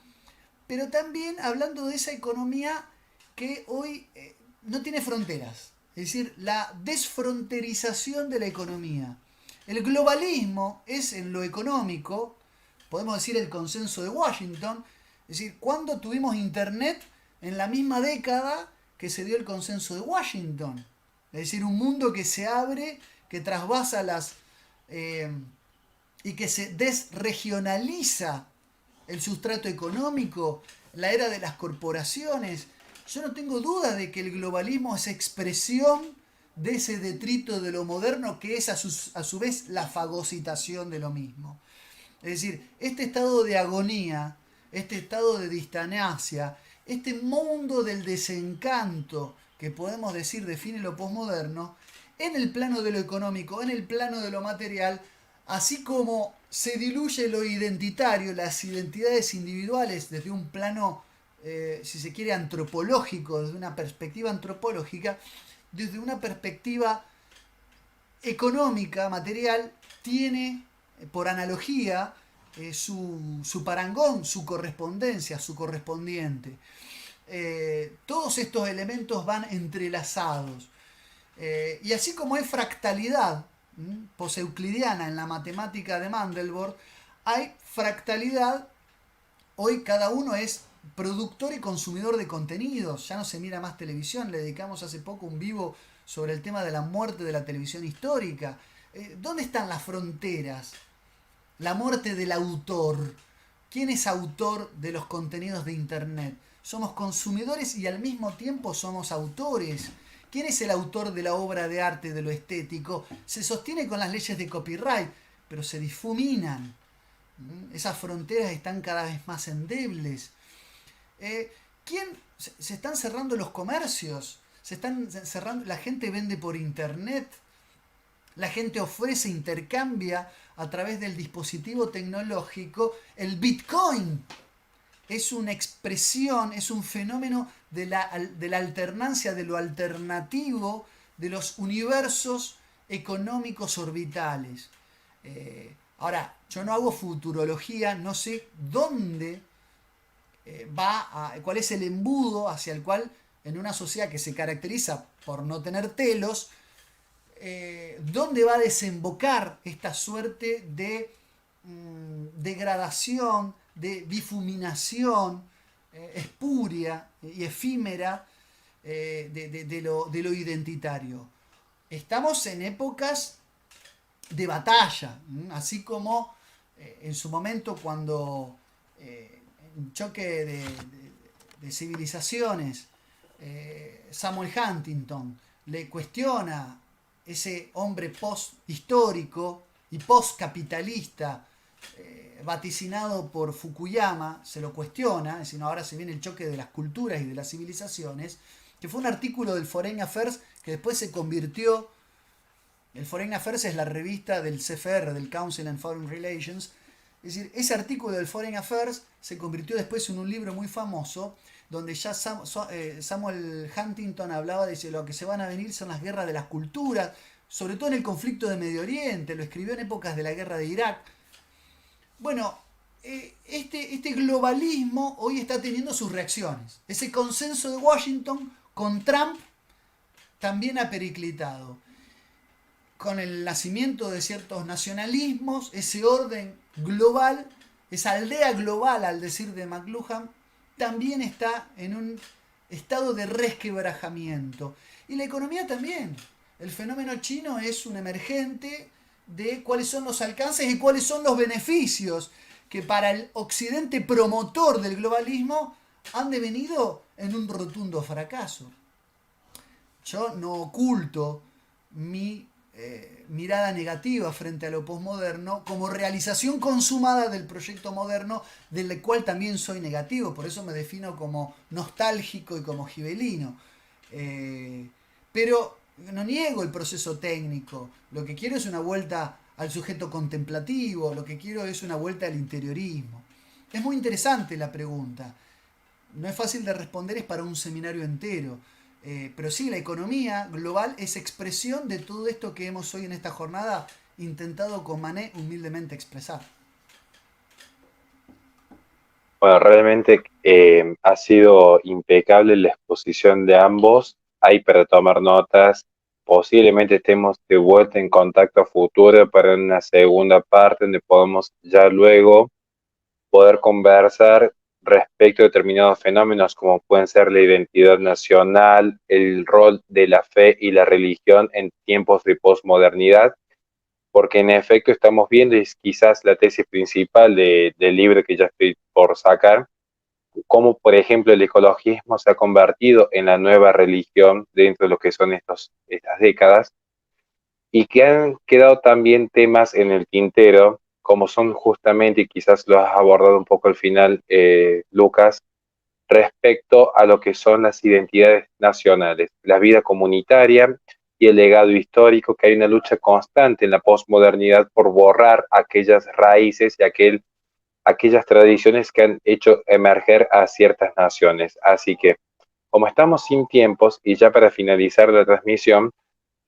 S3: pero también hablando de esa economía que hoy no tiene fronteras, es decir, la desfronterización de la economía. El globalismo es en lo económico, podemos decir el consenso de Washington, es decir, ¿cuándo tuvimos internet? En la misma década que se dio el consenso de Washington. Es decir, un mundo que se abre, que trasvasa y que se desregionaliza el sustrato económico, la era de las corporaciones. Yo no tengo duda de que el globalismo es expresión de ese detrito de lo moderno que es a su vez la fagocitación de lo mismo. Es decir, este estado de agonía, este estado de distancia, este mundo del desencanto que podemos decir define lo posmoderno, en el plano de lo económico, en el plano de lo material, así como se diluye lo identitario, las identidades individuales desde un plano, si se quiere, antropológico, desde una perspectiva antropológica, desde una perspectiva económica, material, tiene, por analogía, su parangón, su correspondencia, su correspondiente. Todos estos elementos van entrelazados. Y así como hay fractalidad poseuclidiana en la matemática de Mandelbrot, hay fractalidad, hoy cada uno es productor y consumidor de contenidos, ya no se mira más televisión, le dedicamos hace poco un vivo sobre el tema de la muerte de la televisión histórica. ¿Dónde están las fronteras? La muerte del autor. ¿Quién es autor de los contenidos de Internet? Somos consumidores y al mismo tiempo somos autores. ¿Quién es el autor de la obra de arte, de lo estético? Se sostiene con las leyes de copyright, pero se difuminan. Esas fronteras están cada vez más endebles. Se están cerrando los comercios, se están cerrando, la gente vende por internet, la gente ofrece, intercambia a través del dispositivo tecnológico. El Bitcoin es una expresión, es un fenómeno de la alternancia, de lo alternativo, de los universos económicos orbitales. Ahora, yo no hago futurología, no sé dónde cuál es el embudo hacia el cual, en una sociedad que se caracteriza por no tener telos, dónde va a desembocar esta suerte de degradación, de difuminación espuria y efímera de lo identitario. Estamos en épocas de batalla, así como en su momento cuando en choque de civilizaciones, Samuel Huntington le cuestiona ese hombre post-histórico y post-capitalista vaticinado por Fukuyama, se lo cuestiona, es decir, no, ahora se viene el choque de las culturas y de las civilizaciones, que fue un artículo del Foreign Affairs que después se convirtió, el Foreign Affairs es la revista del CFR, del Council on Foreign Relations, es decir, ese artículo del Foreign Affairs se convirtió después en un libro muy famoso, donde ya Samuel Huntington hablaba de que lo que se van a venir son las guerras de las culturas, sobre todo en el conflicto de Medio Oriente, lo escribió en épocas de la guerra de Irak. Bueno, este globalismo hoy está teniendo sus reacciones. Ese consenso de Washington con Trump también ha periclitado. Con el nacimiento de ciertos nacionalismos, ese orden global, esa aldea global, al decir de McLuhan, también está en un estado de resquebrajamiento. Y la economía también. El fenómeno chino es un emergente de cuáles son los alcances y cuáles son los beneficios que para el occidente promotor del globalismo han devenido en un rotundo fracaso. Yo no oculto mi mirada negativa frente a lo posmoderno como realización consumada del proyecto moderno, del cual también soy negativo, por eso me defino como nostálgico y como gibelino. Pero no niego el proceso técnico, lo que quiero es una vuelta al sujeto contemplativo, lo que quiero es una vuelta al interiorismo. Es muy interesante la pregunta, no es fácil de responder, es para un seminario entero. Pero sí, la economía global es expresión de todo esto que hemos hoy en esta jornada intentado con Manet humildemente expresar.
S1: Bueno, realmente ha sido impecable la exposición de ambos. Hay para tomar notas. Posiblemente estemos de vuelta en contacto futuro para una segunda parte donde podamos ya luego poder conversar respecto a determinados fenómenos como pueden ser la identidad nacional, el rol de la fe y la religión en tiempos de posmodernidad, porque en efecto estamos viendo, y es quizás la tesis principal del libro que ya estoy por sacar, cómo, por ejemplo, el ecologismo se ha convertido en la nueva religión dentro de lo que son estas décadas, y que han quedado también temas en el tintero, como son justamente, y quizás lo has abordado un poco al final, Lucas, respecto a lo que son las identidades nacionales, la vida comunitaria y el legado histórico, que hay una lucha constante en la posmodernidad por borrar aquellas raíces y aquellas tradiciones que han hecho emerger a ciertas naciones. Así que, como estamos sin tiempos, y ya para finalizar la transmisión,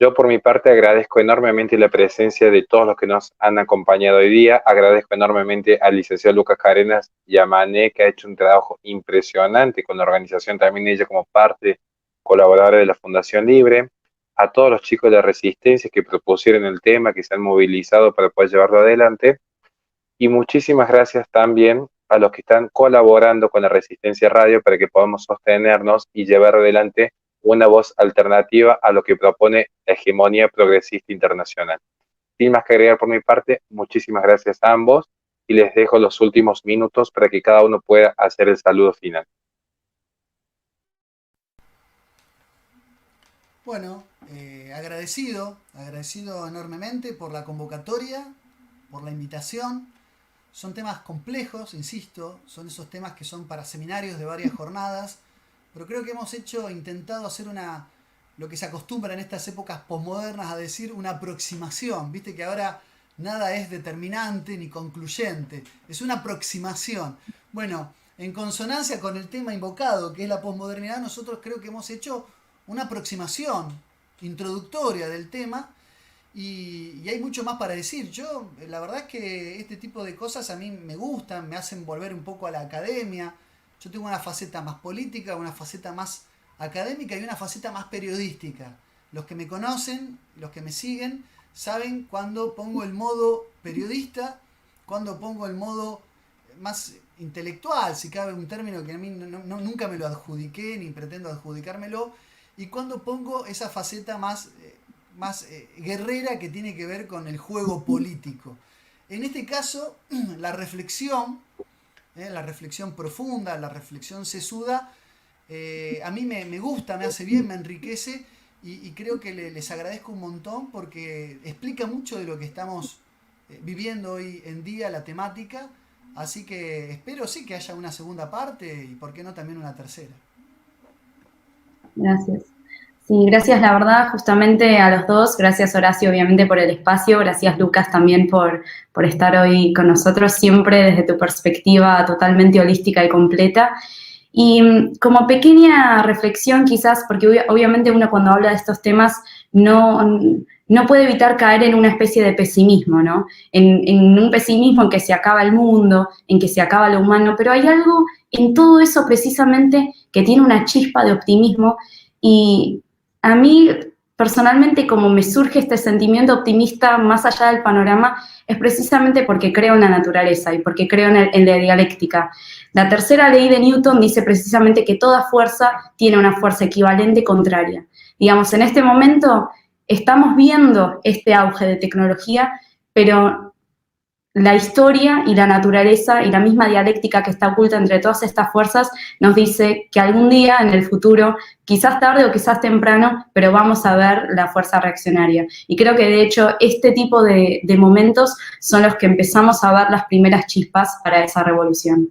S1: yo por mi parte agradezco enormemente la presencia de todos los que nos han acompañado hoy día. Agradezco enormemente al licenciado Lucas Carenas y a Mané, que ha hecho un trabajo impresionante con la organización, también ella como parte colaboradora de la Fundación Libre. A todos los chicos de la Resistencia que propusieron el tema, que se han movilizado para poder llevarlo adelante. Y muchísimas gracias también a los que están colaborando con la Resistencia Radio para que podamos sostenernos y llevar adelante una voz alternativa a lo que propone la hegemonía progresista internacional. Sin más que agregar por mi parte, muchísimas gracias a ambos y les dejo los últimos minutos para que cada uno pueda hacer el saludo final.
S3: Bueno, agradecido enormemente por la convocatoria, por la invitación. Son temas complejos, insisto, son esos temas que son para seminarios de varias jornadas, pero creo que hemos intentado hacer lo que se acostumbra en estas épocas posmodernas a decir, una aproximación. Viste que ahora nada es determinante ni concluyente, es una aproximación. Bueno, en consonancia con el tema invocado, que es la posmodernidad, nosotros creo que hemos hecho una aproximación introductoria del tema. Y hay mucho más para decir. Yo, la verdad es que este tipo de cosas a mí me gustan, me hacen volver un poco a la academia. Yo tengo una faceta más política, una faceta más académica y una faceta más periodística. Los que me conocen, los que me siguen, saben cuando pongo el modo periodista, cuando pongo el modo más intelectual, si cabe un término que a mí nunca me lo adjudiqué ni pretendo adjudicármelo, y cuando pongo esa faceta más guerrera que tiene que ver con el juego político. En este caso, la reflexión profunda, la reflexión sesuda, a mí me gusta, me hace bien, me enriquece y creo que les agradezco un montón porque explica mucho de lo que estamos viviendo hoy en día, la temática, así que espero sí que haya una segunda parte y por qué no también una tercera.
S2: Gracias. Sí, gracias la verdad justamente a los dos, gracias Horacio obviamente por el espacio, gracias Lucas también por estar hoy con nosotros, siempre desde tu perspectiva totalmente holística y completa. Y como pequeña reflexión quizás, porque obviamente uno cuando habla de estos temas no puede evitar caer en una especie de pesimismo, ¿no? En un pesimismo en que se acaba el mundo, en que se acaba lo humano, pero hay algo en todo eso precisamente que tiene una chispa de optimismo y a mí, personalmente, como me surge este sentimiento optimista más allá del panorama, es precisamente porque creo en la naturaleza y porque creo en la dialéctica. La tercera ley de Newton dice precisamente que toda fuerza tiene una fuerza equivalente contraria. Digamos, en este momento estamos viendo este auge de tecnología, pero la historia y la naturaleza y la misma dialéctica que está oculta entre todas estas fuerzas nos dice que algún día en el futuro, quizás tarde o quizás temprano, pero vamos a ver la fuerza reaccionaria. Y creo que de hecho este tipo de momentos son los que empezamos a ver las primeras chispas para esa revolución.